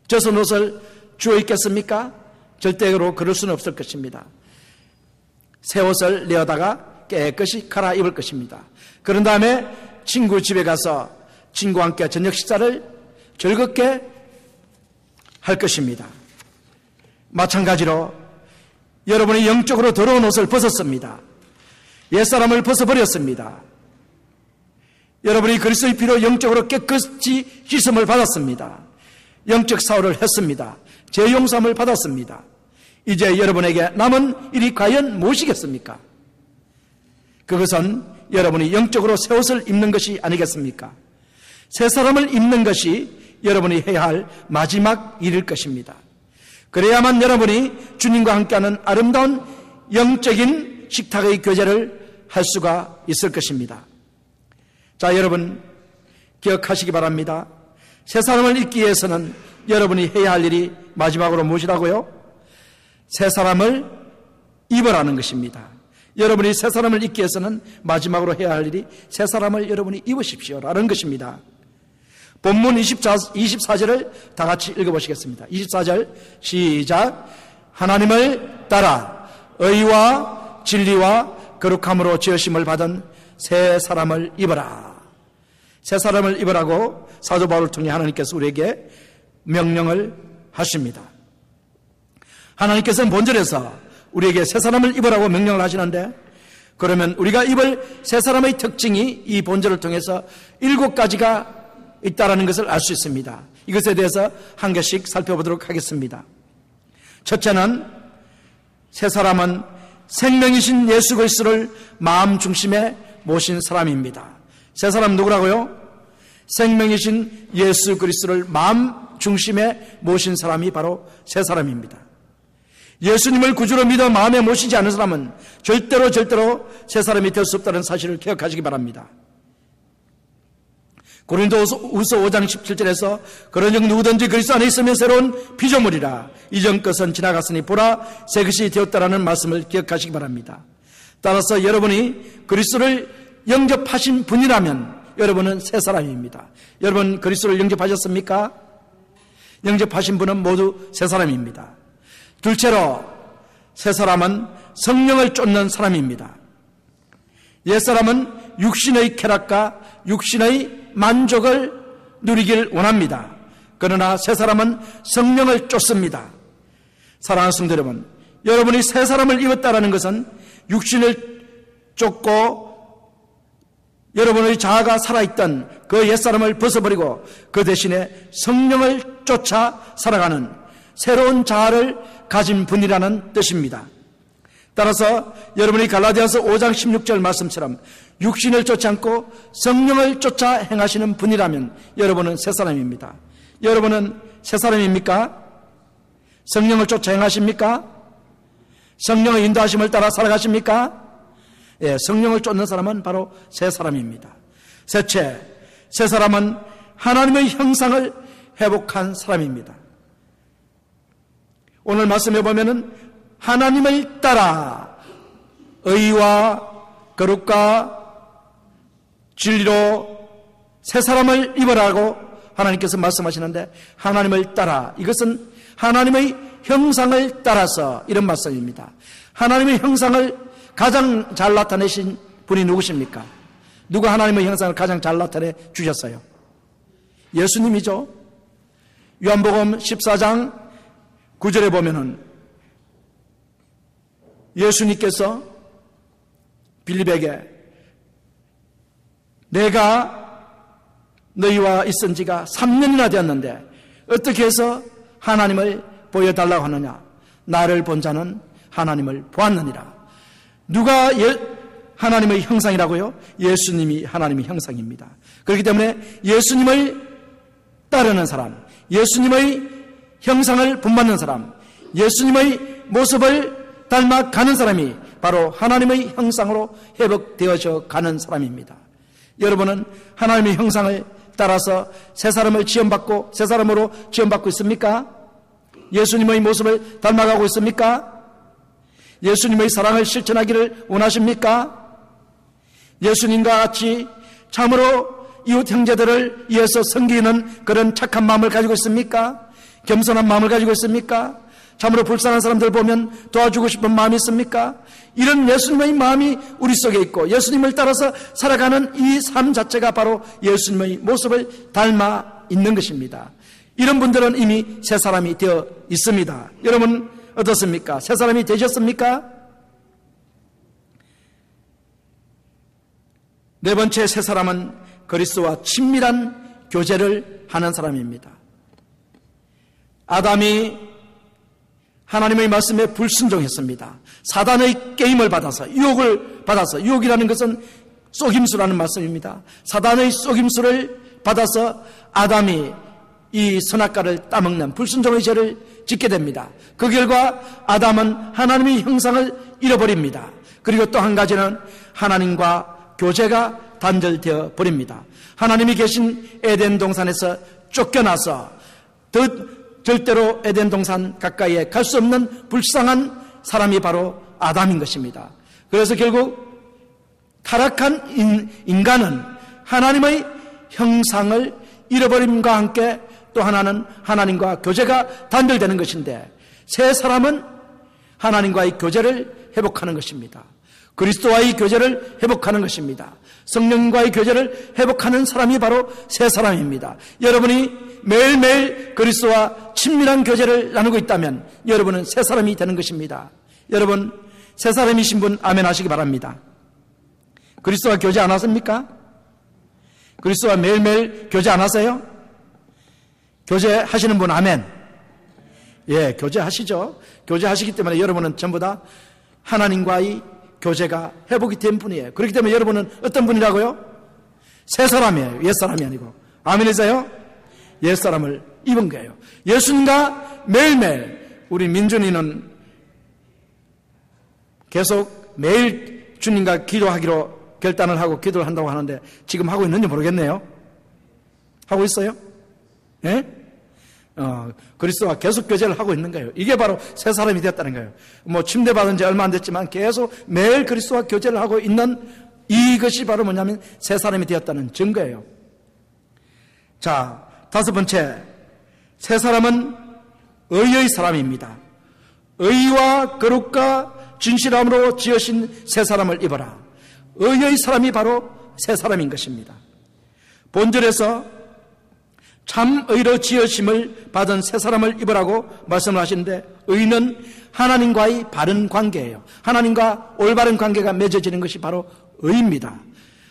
젖은 옷을 주워 입겠습니까? 절대로 그럴 수는 없을 것입니다. 새 옷을 내어다가 깨끗이 갈아입을 것입니다. 그런 다음에 친구 집에 가서 친구와 함께 저녁 식사를 즐겁게 할 것입니다. 마찬가지로 여러분이 영적으로 더러운 옷을 벗었습니다. 옛사람을 벗어버렸습니다. 여러분이 그리스도의 피로 영적으로 깨끗이 씻음을 받았습니다. 영적 사울을 했습니다. 재용삼을 받았습니다. 이제 여러분에게 남은 일이 과연 무엇이겠습니까? 그것은 여러분이 영적으로 새 옷을 입는 것이 아니겠습니까? 새 사람을 입는 것이 여러분이 해야 할 마지막 일일 것입니다. 그래야만 여러분이 주님과 함께하는 아름다운 영적인 식탁의 교제를 할 수가 있을 것입니다. 자, 여러분 기억하시기 바랍니다. 새 사람을 입기 위해서는 여러분이 해야 할 일이 마지막으로 무엇이라고요? 새 사람을 입으라는 것입니다. 여러분이 새 사람을 입기 위해서는 마지막으로 해야 할 일이 새 사람을 여러분이 입으십시오라는 것입니다. 본문 24절을 다 같이 읽어보시겠습니다. 24절 시작. 하나님을 따라 의와 진리와 거룩함으로 지으심을 받은 새 사람을 입어라. 새 사람을 입으라고 사도 바울을 통해 하나님께서 우리에게 명령을 하십니다. 하나님께서는 본절에서 우리에게 새 사람을 입으라고 명령을 하시는데, 그러면 우리가 입을 새 사람의 특징이 이 본절을 통해서 7가지가 있다라는 것을 알 수 있습니다. 이것에 대해서 한 개씩 살펴보도록 하겠습니다. 첫째는 새 사람은 생명이신 예수 그리스도를 마음 중심에 모신 사람입니다. 새 사람 누구라고요? 생명이신 예수 그리스도를 마음 중심에 모신 사람이 바로 새 사람입니다. 예수님을 구주로 믿어 마음에 모시지 않은 사람은 절대로 새 사람이 될 수 없다는 사실을 기억하시기 바랍니다. 고린도후서 5장 17절에서 그런즉 누구든지 그리스도 안에 있으면 새로운 피조물이라 이전 것은 지나갔으니 보라 새 것이 되었다라는 말씀을 기억하시기 바랍니다. 따라서 여러분이 그리스도를 영접하신 분이라면 여러분은 새 사람입니다. 여러분 그리스도를 영접하셨습니까? 영접하신 분은 모두 새 사람입니다. 둘째로 새 사람은 성령을 쫓는 사람입니다. 옛사람은 육신의 쾌락과 육신의 만족을 누리길 원합니다. 그러나 새 사람은 성령을 쫓습니다. 사랑하는 성도 여러분, 여러분이 새 사람을 입었다는 것은 육신을 쫓고 여러분의 자아가 살아있던 그 옛사람을 벗어버리고 그 대신에 성령을 쫓아 살아가는 새로운 자아를 가진 분이라는 뜻입니다. 따라서 여러분이 갈라디아서 5장 16절 말씀처럼 육신을 쫓지 않고 성령을 쫓아 행하시는 분이라면 여러분은 새 사람입니다. 여러분은 새 사람입니까? 성령을 쫓아 행하십니까? 성령의 인도하심을 따라 살아가십니까? 예, 성령을 쫓는 사람은 바로 새 사람입니다. 셋째, 새 사람은 하나님의 형상을 회복한 사람입니다. 오늘 말씀해 보면은 하나님을 따라 의와 거룩과 진리로 새 사람을 입으라고 하나님께서 말씀하시는데, 하나님을 따라, 이것은 하나님의 형상을 따라서 이런 말씀입니다. 하나님의 형상을 가장 잘 나타내신 분이 누구십니까? 누가 하나님의 형상을 가장 잘 나타내 주셨어요? 예수님이죠. 요한복음 14장 9절에 보면은 예수님께서 빌립에게 내가 너희와 있은 지가 3년이나 되었는데 어떻게 해서 하나님을 보여달라고 하느냐? 나를 본 자는 하나님을 보았느니라. 누가 하나님의 형상이라고요? 예수님이 하나님의 형상입니다. 그렇기 때문에 예수님을 따르는 사람, 예수님의 형상을 본받는 사람, 예수님의 모습을 닮아가는 사람이 바로 하나님의 형상으로 회복되어져 가는 사람입니다. 여러분은 하나님의 형상을 따라서 새 사람을 지음받고 새 사람으로 지음받고 있습니까? 예수님의 모습을 닮아가고 있습니까? 예수님의 사랑을 실천하기를 원하십니까? 예수님과 같이 참으로 이웃 형제들을 위해서 섬기는 그런 착한 마음을 가지고 있습니까? 겸손한 마음을 가지고 있습니까? 참으로 불쌍한 사람들 보면 도와주고 싶은 마음이 있습니까? 이런 예수님의 마음이 우리 속에 있고 예수님을 따라서 살아가는 이 삶 자체가 바로 예수님의 모습을 닮아 있는 것입니다. 이런 분들은 이미 새 사람이 되어 있습니다. 여러분 어떻습니까? 새 사람이 되셨습니까? 네 번째 새 사람은 그리스도와 친밀한 교제를 하는 사람입니다. 아담이 하나님의 말씀에 불순종했습니다. 사단의 게임을 받아서 유혹을 받아서, 유혹이라는 것은 속임수라는 말씀입니다. 사단의 속임수를 받아서 아담이 이 선악과를 따먹는 불순종의 죄를 짓게 됩니다. 그 결과 아담은 하나님의 형상을 잃어버립니다. 그리고 또 한 가지는 하나님과 교제가 단절되어 버립니다. 하나님이 계신 에덴 동산에서 쫓겨나서 절대로 에덴 동산 가까이에 갈 수 없는 불쌍한 사람이 바로 아담인 것입니다. 그래서 결국 타락한 인간은 하나님의 형상을 잃어버림과 함께 또 하나는 하나님과 교제가 단절되는 것인데, 새 사람은 하나님과의 교제를 회복하는 것입니다. 그리스도와의 교제를 회복하는 것입니다. 성령과의 교제를 회복하는 사람이 바로 새 사람입니다. 여러분이 매일매일 그리스도와 친밀한 교제를 나누고 있다면 여러분은 새 사람이 되는 것입니다. 여러분 새 사람이신 분 아멘 하시기 바랍니다. 그리스도와 교제 안 하십니까? 그리스도와 매일매일 교제 안 하세요? 교제하시는 분 아멘. 예, 교제하시죠. 교제하시기 때문에 여러분은 전부 다 하나님과의 교제가 회복이 된 분이에요. 그렇기 때문에 여러분은 어떤 분이라고요? 새 사람이에요. 옛 사람이 아니고. 아멘이세요? 옛 사람을 입은 거예요. 예수님과 매일매일, 우리 민준이는 계속 매일 주님과 기도하기로 결단을 하고 기도를 한다고 하는데 지금 하고 있는지 모르겠네요. 하고 있어요? 예? 그리스도와 계속 교제를 하고 있는 거예요. 이게 바로 새 사람이 되었다는 거예요. 뭐 침대 받은 지 얼마 안 됐지만 계속 매일 그리스도와 교제를 하고 있는 이것이 바로 뭐냐면 새 사람이 되었다는 증거예요. 자, 다섯 번째, 새 사람은 의의 사람입니다. 의와 거룩과 진실함으로 지으신 새 사람을 입어라. 의의 사람이 바로 새 사람인 것입니다. 본절에서 참 의로 지으심을 받은 새 사람을 입으라고 말씀을 하시는데, 의는 하나님과의 바른 관계예요. 하나님과 올바른 관계가 맺어지는 것이 바로 의입니다.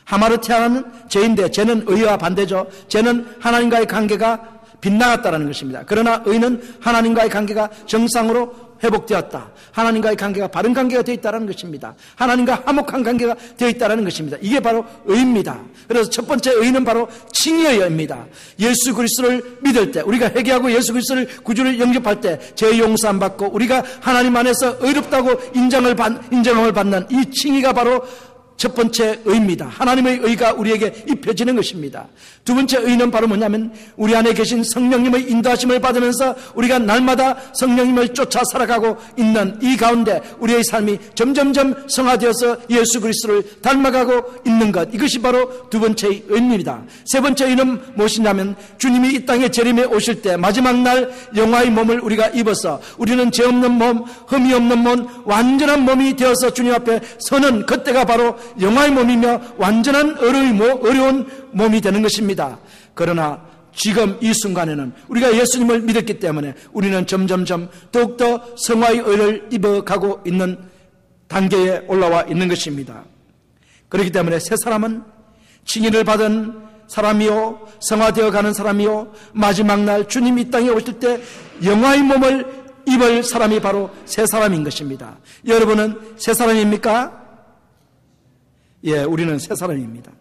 하마르티아는 죄인데 죄는 의와 반대죠. 죄는 하나님과의 관계가 빗나갔다는 것입니다. 그러나 의는 하나님과의 관계가 정상으로 회복되었다. 하나님과의 관계가 바른 관계가 되어 있다는 것입니다. 하나님과 화목한 관계가 되어 있다는 것입니다. 이게 바로 의입니다. 그래서 첫 번째 의는 바로 칭의의 의입니다. 예수 그리스도를 믿을 때, 우리가 회개하고 예수 그리스도를 구주를 영접할 때 죄 용서함 받고 우리가 하나님 안에서 의롭다고 인정을 받는 이 칭의가 바로 첫 번째 의입니다. 하나님의 의가 우리에게 입혀지는 것입니다. 두 번째 의는 바로 뭐냐면 우리 안에 계신 성령님의 인도하심을 받으면서 우리가 날마다 성령님을 쫓아 살아가고 있는 이 가운데 우리의 삶이 점점점 성화되어서 예수 그리스도를 닮아가고 있는 것, 이것이 바로 두 번째의 의입니다. 세 번째 의는 무엇이냐면 주님이 이 땅에 재림에 오실 때 마지막 날 영화의 몸을 우리가 입어서 우리는 죄 없는 몸, 흠이 없는 몸, 완전한 몸이 되어서 주님 앞에 서는 그때가 바로 영화의 몸이며 완전한 어려운 몸이 되는 것입니다. 그러나 지금 이 순간에는 우리가 예수님을 믿었기 때문에 우리는 점점점 더욱더 성화의 의를 입어가고 있는 단계에 올라와 있는 것입니다. 그렇기 때문에 새 사람은 칭의를 받은 사람이요, 성화되어 가는 사람이요, 마지막 날 주님이 이 땅에 오실 때 영화의 몸을 입을 사람이 바로 새 사람인 것입니다. 여러분은 새 사람입니까? 예, 우리는 새 사람입니다.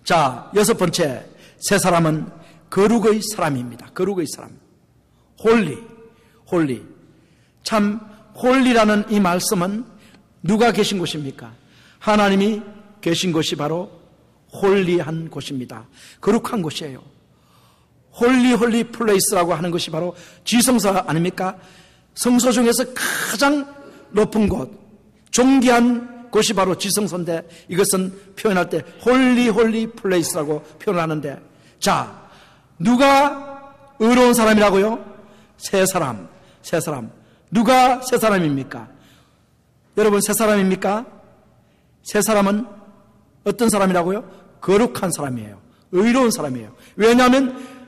자, 여섯 번째, 새 사람은 거룩의 사람입니다. 거룩의 사람. 홀리. 참, 홀리라는 이 말씀은 누가 계신 곳입니까? 하나님이 계신 곳이 바로 홀리한 곳입니다. 거룩한 곳이에요. 홀리 플레이스라고 하는 것이 바로 지성소 아닙니까? 성소 중에서 가장 높은 곳, 존귀한 곳이 바로 지성소인데 이것은 표현할 때 홀리 플레이스라고 표현하는데, 자, 누가 의로운 사람이라고요? 새 사람. 누가 새 사람입니까? 여러분, 새 사람입니까? 새 사람은 어떤 사람이라고요? 거룩한 사람이에요. 의로운 사람이에요. 왜냐하면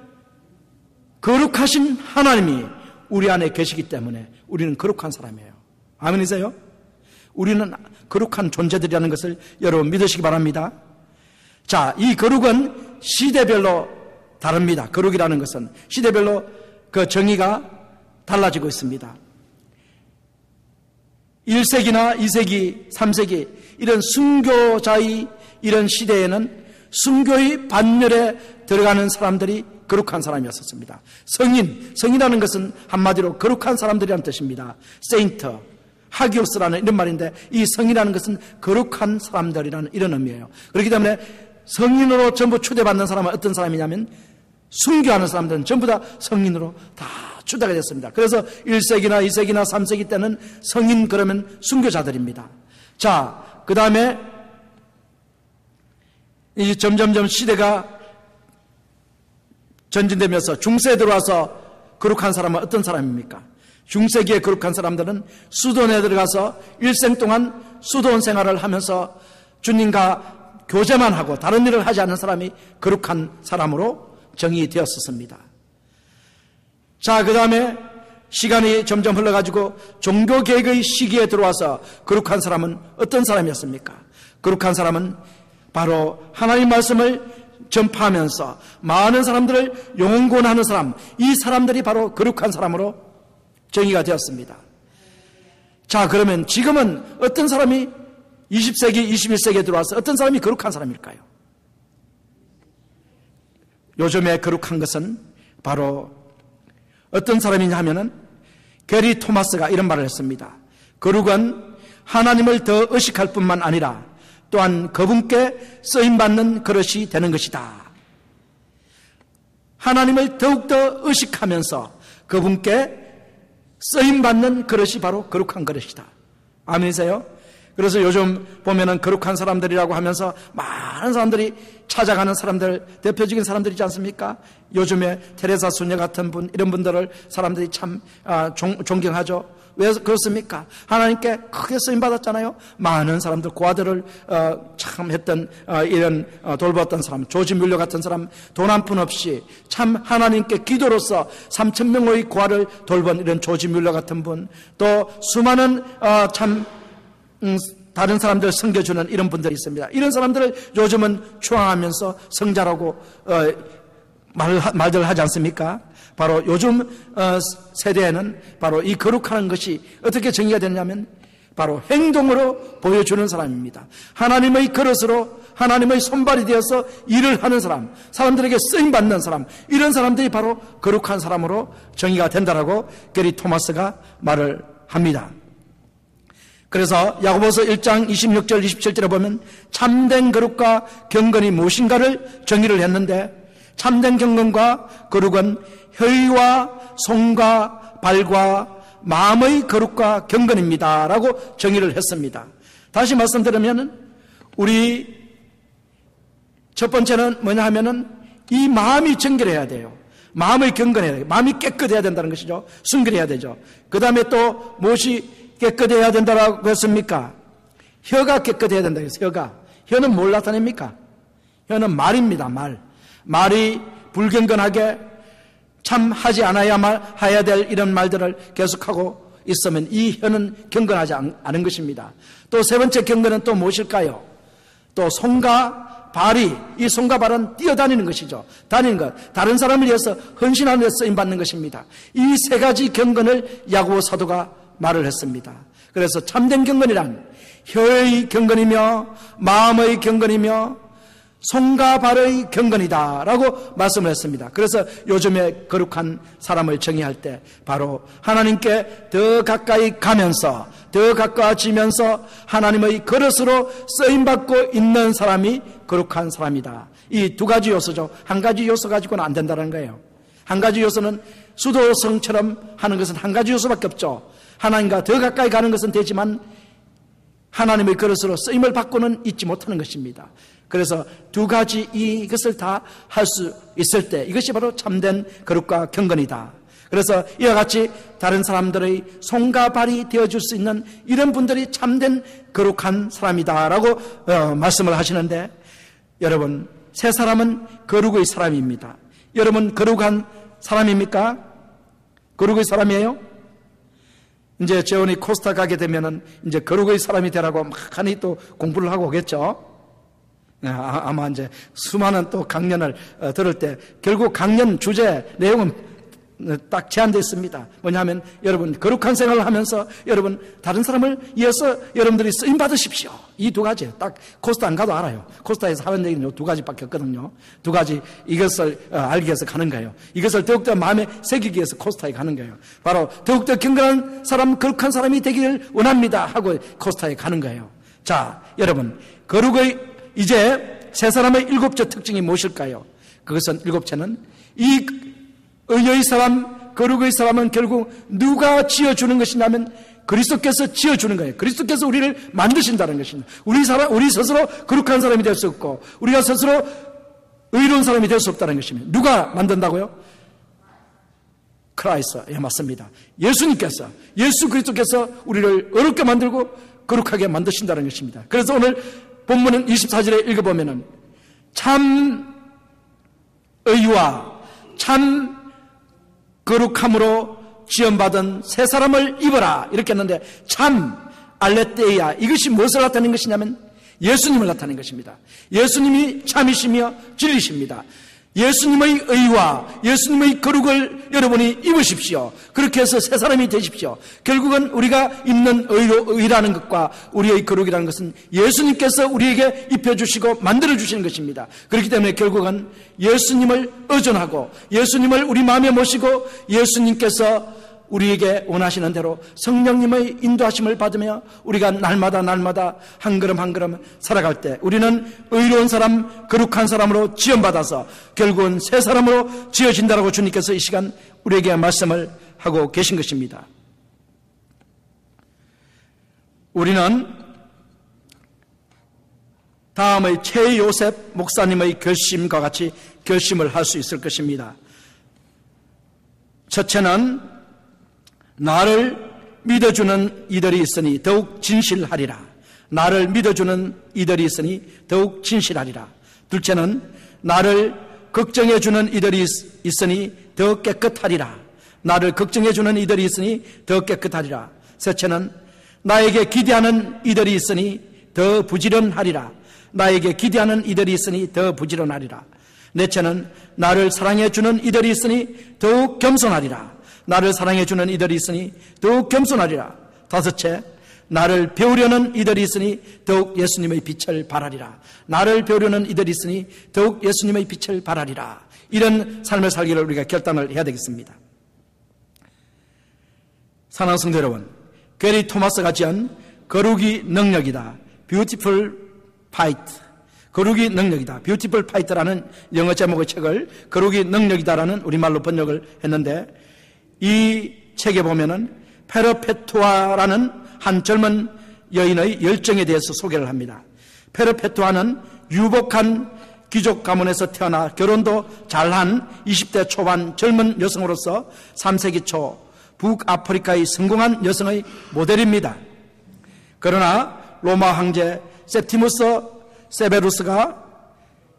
거룩하신 하나님이 우리 안에 계시기 때문에 우리는 거룩한 사람이에요. 아멘이세요? 우리는 거룩한 존재들이라는 것을 여러분 믿으시기 바랍니다. 자, 이 거룩은 시대별로 다릅니다. 거룩이라는 것은 시대별로 그 정의가 달라지고 있습니다. 1세기나 2세기, 3세기 이런 순교자의 이런 시대에는 순교의 반열에 들어가는 사람들이 거룩한 사람이었습니다. 성이라는 것은 한마디로 거룩한 사람들이라는 뜻입니다. 세인트, 하기오스라는 이런 말인데 이 성이라는 것은 거룩한 사람들이라는 이런 의미예요. 그렇기 때문에 성인으로 전부 추대받는 사람은 어떤 사람이냐면 순교하는 사람들은 전부 다 성인으로 다 추대가 됐습니다. 그래서 1세기나 2세기나 3세기 때는 성인 그러면 순교자들입니다. 자, 그 다음에 이 점점점 시대가 전진되면서 중세에 들어와서 거룩한 사람은 어떤 사람입니까? 중세기에 거룩한 사람들은 수도원에 들어가서 일생 동안 수도원 생활을 하면서 주님과 교제만 하고 다른 일을 하지 않는 사람이 거룩한 사람으로 정의되었었습니다. 자, 그 다음에 시간이 점점 흘러가지고 종교개혁의 시기에 들어와서 거룩한 사람은 어떤 사람이었습니까? 거룩한 사람은 바로 하나님 말씀을 전파하면서 많은 사람들을 용곤하는 사람, 이 사람들이 바로 거룩한 사람으로 정의가 되었습니다. 자, 그러면 지금은 어떤 사람이 20세기, 21세기에 들어와서 어떤 사람이 거룩한 사람일까요? 요즘에 거룩한 것은 바로 어떤 사람이냐 하면은 게리 토마스가 이런 말을 했습니다. 거룩은 하나님을 더 의식할 뿐만 아니라 또한 그분께 쓰임받는 그릇이 되는 것이다. 하나님을 더욱더 의식하면서 그분께 쓰임받는 그릇이 바로 거룩한 그릇이다. 아멘이세요? 그래서 요즘 보면은 거룩한 사람들이라고 하면서 많은 사람들이 찾아가는 사람들, 대표적인 사람들이지 않습니까? 요즘에 테레사 수녀 같은 분, 이런 분들을 사람들이 참 존경하죠. 왜 그렇습니까? 하나님께 크게 쓰임받았잖아요. 많은 사람들, 고아들을 참 했던 이런 돌보았던 사람, 조지 뮬러 같은 사람, 돈 한 푼 없이 참 하나님께 기도로서 3,000명의 고아를 돌본 이런 조지 뮬러 같은 분, 또 수많은 참 다른 사람들 섬겨주는 이런 분들이 있습니다. 이런 사람들을 요즘은 추앙하면서 성자라고 말들 하지 않습니까? 바로 요즘 세대에는 바로 이 거룩한 것이 어떻게 정의가 되냐면 바로 행동으로 보여주는 사람입니다. 하나님의 그릇으로 하나님의 손발이 되어서 일을 하는 사람, 사람들에게 쓰임받는 사람, 이런 사람들이 바로 거룩한 사람으로 정의가 된다라고 게리 토마스가 말을 합니다. 그래서 야고보서 1장 26절 27절에 보면 참된 거룩과 경건이 무엇인가를 정의를 했는데, 참된 경건과 거룩은 혀와 손과 발과 마음의 거룩과 경건입니다 라고 정의를 했습니다. 다시 말씀드리면 우리 첫 번째는 뭐냐 하면은 이 마음이 정결해야 돼요. 마음의 경건해야 돼요. 마음이 깨끗해야 된다는 것이죠. 순결해야 되죠. 그 다음에 또 무엇이 깨끗해야 된다라고 했습니까? 혀가 깨끗해야 된다. 혀는 뭘 나타냅니까? 혀는 말입니다. 말이 불경건하게 참 하지 않아야만 해야 될 이런 말들을 계속하고 있으면 이 혀는 경건하지 않은 것입니다. 또 세 번째 경건은 또 무엇일까요? 또 손과 발이, 이 손과 발은 뛰어다니는 것이죠. 다니는 것, 다른 사람을 위해서 헌신하는 데 쓰임받는 것입니다. 이 세 가지 경건을 야고보 사도가 말을 했습니다. 그래서 참된 경건이란 혀의 경건이며 마음의 경건이며 손과 발의 경건이다 라고 말씀을 했습니다. 그래서 요즘에 거룩한 사람을 정의할 때 바로 하나님께 더 가까이 가면서 더 가까워지면서 하나님의 그릇으로 쓰임받고 있는 사람이 거룩한 사람이다. 이 두 가지 요소죠. 한 가지 요소 가지고는 안 된다는 거예요. 한 가지 요소는 수도성처럼 하는 것은 한 가지 요소밖에 없죠. 하나님과 더 가까이 가는 것은 되지만 하나님의 그릇으로 쓰임을 받고는 있지 못하는 것입니다. 그래서 두 가지 이것을 다 할 수 있을 때 이것이 바로 참된 거룩과 경건이다. 그래서 이와 같이 다른 사람들의 손과 발이 되어줄 수 있는 이런 분들이 참된 거룩한 사람이다라고 말씀을 하시는데, 여러분, 세 사람은 거룩의 사람입니다. 여러분 거룩한 사람입니까? 거룩의 사람이에요? 이제 재원이 코스타 가게 되면은 이제 거룩의 사람이 되라고 막 하니 또 공부를 하고 오겠죠. 아마 이제 수많은 또 강연을 들을 때 결국 강연 주제 내용은 딱 제한되어 있습니다. 뭐냐면 여러분 거룩한 생활을 하면서 여러분 다른 사람을 위해서 여러분들이 쓰임 받으십시오. 이 두 가지 딱 코스타 안 가도 알아요. 코스타에서 하는 얘기는 두 가지밖에 없거든요. 두 가지 이것을 알기 위해서 가는 거예요. 이것을 더욱더 마음에 새기기 위해서 코스타에 가는 거예요. 바로 더욱더 경건한 사람, 거룩한 사람이 되기를 원합니다 하고 코스타에 가는 거예요. 자, 여러분 거룩의 이제 세 사람의 일곱째 특징이 무엇일까요? 그것은 일곱째는 이 의의 사람, 거룩의 사람은 결국 누가 지어주는 것이냐면 그리스도께서 지어주는 거예요. 그리스도께서 우리를 만드신다는 것입니다. 우리 스스로 거룩한 사람이 될 수 없고 우리가 스스로 의로운 사람이 될 수 없다는 것입니다. 누가 만든다고요? 크라이스트. 예, 맞습니다. 예수님께서, 예수 그리스도께서 우리를 어렵게 만들고 거룩하게 만드신다는 것입니다. 그래서 오늘 본문은 24절에 읽어보면은 참 의와 참 거룩함으로 지원받은 세 사람을 입어라 이렇게 했는데, 참 알레테이아, 이것이 무엇을 나타내는 것이냐면 예수님을 나타내는 것입니다. 예수님이 참이시며 진리십니다. 예수님의 의와 예수님의 거룩을 여러분이 입으십시오. 그렇게 해서 새 사람이 되십시오. 결국은 우리가 입는 의라는 것과 우리의 거룩이라는 것은 예수님께서 우리에게 입혀주시고 만들어주시는 것입니다. 그렇기 때문에 결국은 예수님을 의존하고 예수님을 우리 마음에 모시고 예수님께서 우리에게 원하시는 대로 성령님의 인도하심을 받으며 우리가 날마다 한 걸음 한 걸음 살아갈 때 우리는 의로운 사람, 거룩한 사람으로 지원받아서 결국은 새 사람으로 지어진다라고 주님께서 이 시간 우리에게 말씀을 하고 계신 것입니다. 우리는 다음의 최요셉 목사님의 결심과 같이 결심을 할 수 있을 것입니다. 첫째는 나를 믿어주는 이들이 있으니 더욱 진실하리라. 나를 믿어주는 이들이 있으니 더욱 진실하리라. 둘째는 나를 걱정해주는 이들이 있으니 더 깨끗하리라. 나를 걱정해주는 이들이 있으니 더 깨끗하리라. 셋째는 나에게 기대하는 이들이 있으니 더 부지런하리라. 나에게 기대하는 이들이 있으니 더 부지런하리라. 넷째는 나를 사랑해주는 이들이 있으니 더욱 겸손하리라. 나를 사랑해주는 이들이 있으니 더욱 겸손하리라. 다섯째, 나를 배우려는 이들이 있으니 더욱 예수님의 빛을 발하리라. 나를 배우려는 이들이 있으니 더욱 예수님의 빛을 발하리라. 이런 삶을 살기를 우리가 결단을 해야 되겠습니다. 사랑하는 성도 여러분, 게리 토마스가 지은 거룩이 능력이다, Beautiful Fight, 거룩이 능력이다, Beautiful Fight라는 영어 제목의 책을 거룩이 능력이다라는 우리말로 번역을 했는데, 이 책에 보면은 페르페투아라는 한 젊은 여인의 열정에 대해서 소개를 합니다. 페르페투아는 유복한 귀족 가문에서 태어나 결혼도 잘한 20대 초반 젊은 여성으로서 3세기 초 북아프리카의 성공한 여성의 모델입니다. 그러나 로마 황제 세티무스 세베루스가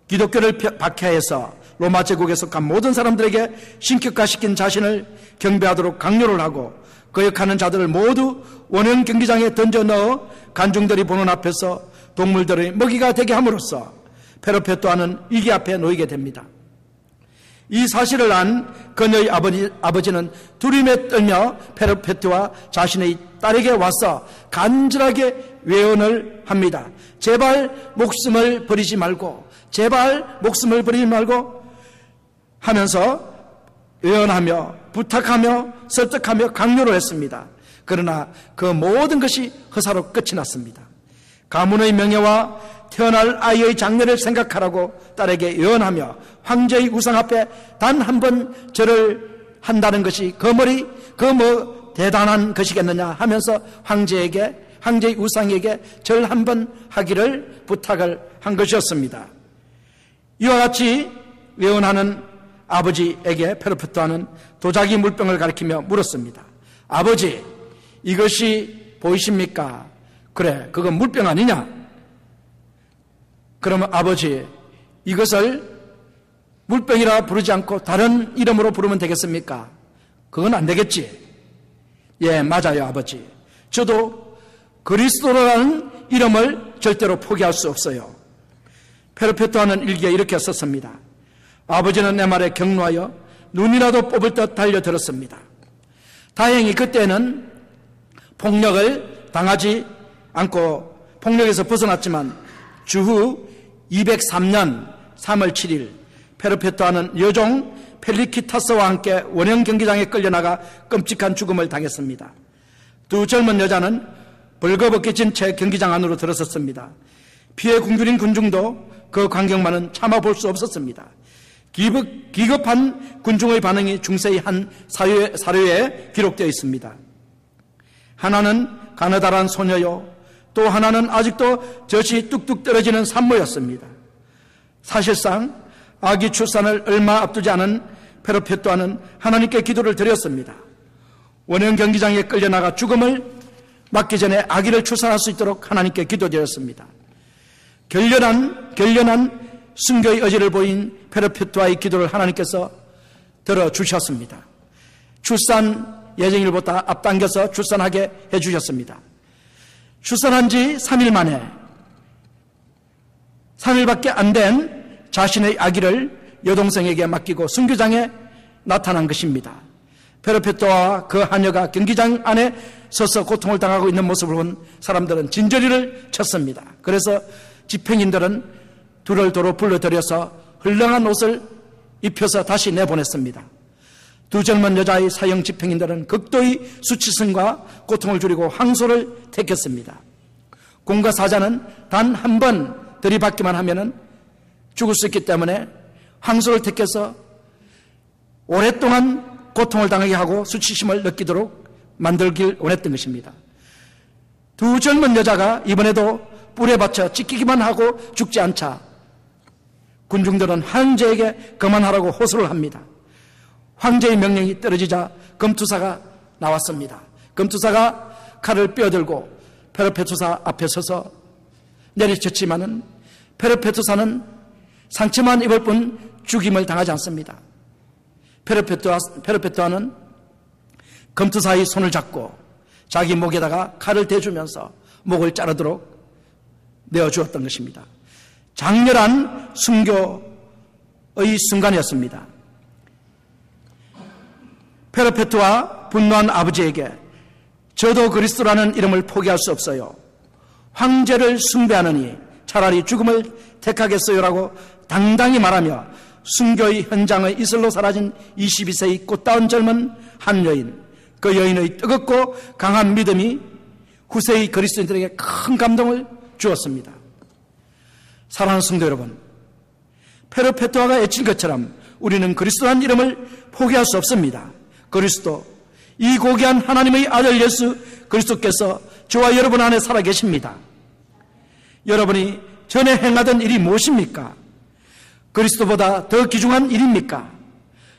기독교를 박해해서 로마 제국에 속한 모든 사람들에게 신격화시킨 자신을 경배하도록 강요를 하고 거역하는 자들을 모두 원형 경기장에 던져 넣어 관중들이 보는 앞에서 동물들의 먹이가 되게 함으로써 페르페투아는 위기 앞에 놓이게 됩니다. 이 사실을 안 그녀의 아버지는 두려움에 떨며 페르페투아 자신의 딸에게 와서 간절하게 외원을 합니다. 제발 목숨을 버리지 말고, 제발 목숨을 버리지 말고 하면서 외원하며 부탁하며 설득하며 강요를 했습니다. 그러나 그 모든 것이 허사로 끝이 났습니다. 가문의 명예와 태어날 아이의 장래를 생각하라고 딸에게 예언하며 황제의 우상 앞에 단 한 번 절을 한다는 것이 그 뭐 대단한 것이겠느냐 하면서 황제의 우상에게 절 한 번 하기를 부탁을 한 것이었습니다. 이와 같이 예언하는 아버지에게 페르페투아는 도자기 물병을 가리키며 물었습니다. 아버지, 이것이 보이십니까? 그래, 그건 물병 아니냐? 그러면 아버지, 이것을 물병이라 부르지 않고 다른 이름으로 부르면 되겠습니까? 그건 안 되겠지. 예, 맞아요, 아버지. 저도 그리스도라는 이름을 절대로 포기할 수 없어요. 페르페투아는 일기에 이렇게 썼습니다. 아버지는 내 말에 격노하여 눈이라도 뽑을 듯 달려들었습니다. 다행히 그때는 폭력을 당하지 않고 폭력에서 벗어났지만 주후 203년 3월 7일 페르페투아는 여종 펠리키타스와 함께 원형 경기장에 끌려나가 끔찍한 죽음을 당했습니다. 두 젊은 여자는 벌거벗겨진 채 경기장 안으로 들어섰습니다. 피해 굶주린 군중도 그 광경만은 참아볼 수 없었습니다. 기겁한 군중의 반응이 중세의 한 사료에 기록되어 있습니다. 하나는 가느다란 소녀요, 또 하나는 아직도 젖이 뚝뚝 떨어지는 산모였습니다. 사실상 아기 출산을 얼마 앞두지 않은 페르페투아는 하나님께 기도를 드렸습니다. 원형 경기장에 끌려나가 죽음을 맞기 전에 아기를 출산할 수 있도록 하나님께 기도드렸습니다. 결연한 순교의 의지를 보인 페르페투아의 기도를 하나님께서 들어주셨습니다. 출산 예정일보다 앞당겨서 출산하게 해주셨습니다. 출산한 지 3일 만에 3일밖에 안 된 자신의 아기를 여동생에게 맡기고 순교장에 나타난 것입니다. 페르페투아와 그 하녀가 경기장 안에 서서 고통을 당하고 있는 모습을 본 사람들은 진저리를 쳤습니다. 그래서 집행인들은 둘을 도로 불러들여서 헐렁한 옷을 입혀서 다시 내보냈습니다. 두 젊은 여자의 사형 집행인들은 극도의 수치심과 고통을 줄이고 항소를 택했습니다. 공과 사자는 단 한 번 들이받기만 하면은 죽을 수 있기 때문에 항소를 택해서 오랫동안 고통을 당하게 하고 수치심을 느끼도록 만들길 원했던 것입니다. 두 젊은 여자가 이번에도 뿔에 받쳐 찢기기만 하고 죽지 않자 군중들은 황제에게 그만하라고 호소를 합니다. 황제의 명령이 떨어지자 검투사가 나왔습니다. 검투사가 칼을 빼어들고 페르페투사 앞에 서서 내리쳤지만은 페르페투사는 상처만 입을 뿐 죽임을 당하지 않습니다. 페르페투아는 검투사의 손을 잡고 자기 목에다가 칼을 대주면서 목을 자르도록 내어주었던 것입니다. 장렬한 순교의 순간이었습니다. 페르페투아 분노한 아버지에게 저도 그리스도라는 이름을 포기할 수 없어요. 황제를 숭배하느니 차라리 죽음을 택하겠어요라고 당당히 말하며 순교의 현장의 이슬로 사라진 22세의 꽃다운 젊은 한 여인, 그 여인의 뜨겁고 강한 믿음이 후세의 그리스도인들에게 큰 감동을 주었습니다. 사랑하는 성도 여러분, 페르페투아가 애친 것처럼 우리는 그리스도라는 이름을 포기할 수 없습니다. 그리스도, 이 고귀한 하나님의 아들 예수 그리스도께서 저와 여러분 안에 살아계십니다. 여러분이 전에 행하던 일이 무엇입니까? 그리스도보다 더 귀중한 일입니까?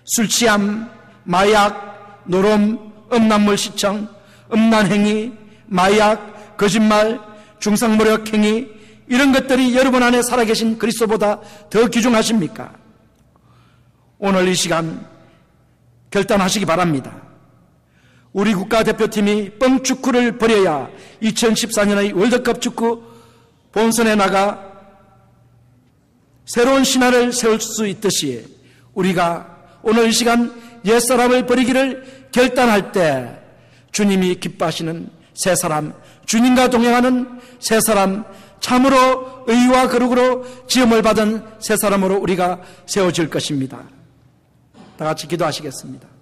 술 취함, 마약, 노름, 음란물 시청, 음란행위, 마약, 거짓말, 중상모략행위, 이런 것들이 여러분 안에 살아계신 그리스도보다 더 귀중하십니까? 오늘 이 시간 결단하시기 바랍니다. 우리 국가대표팀이 뻥축구를 버려야 2014년의 월드컵 축구 본선에 나가 새로운 신화를 세울 수 있듯이 우리가 오늘 이 시간 옛사람을 버리기를 결단할 때 주님이 기뻐하시는 새 사람, 주님과 동행하는 새 사람, 참으로 의와 거룩으로 지음을 받은 새 사람으로 우리가 세워질 것입니다. 다 같이 기도하시겠습니다.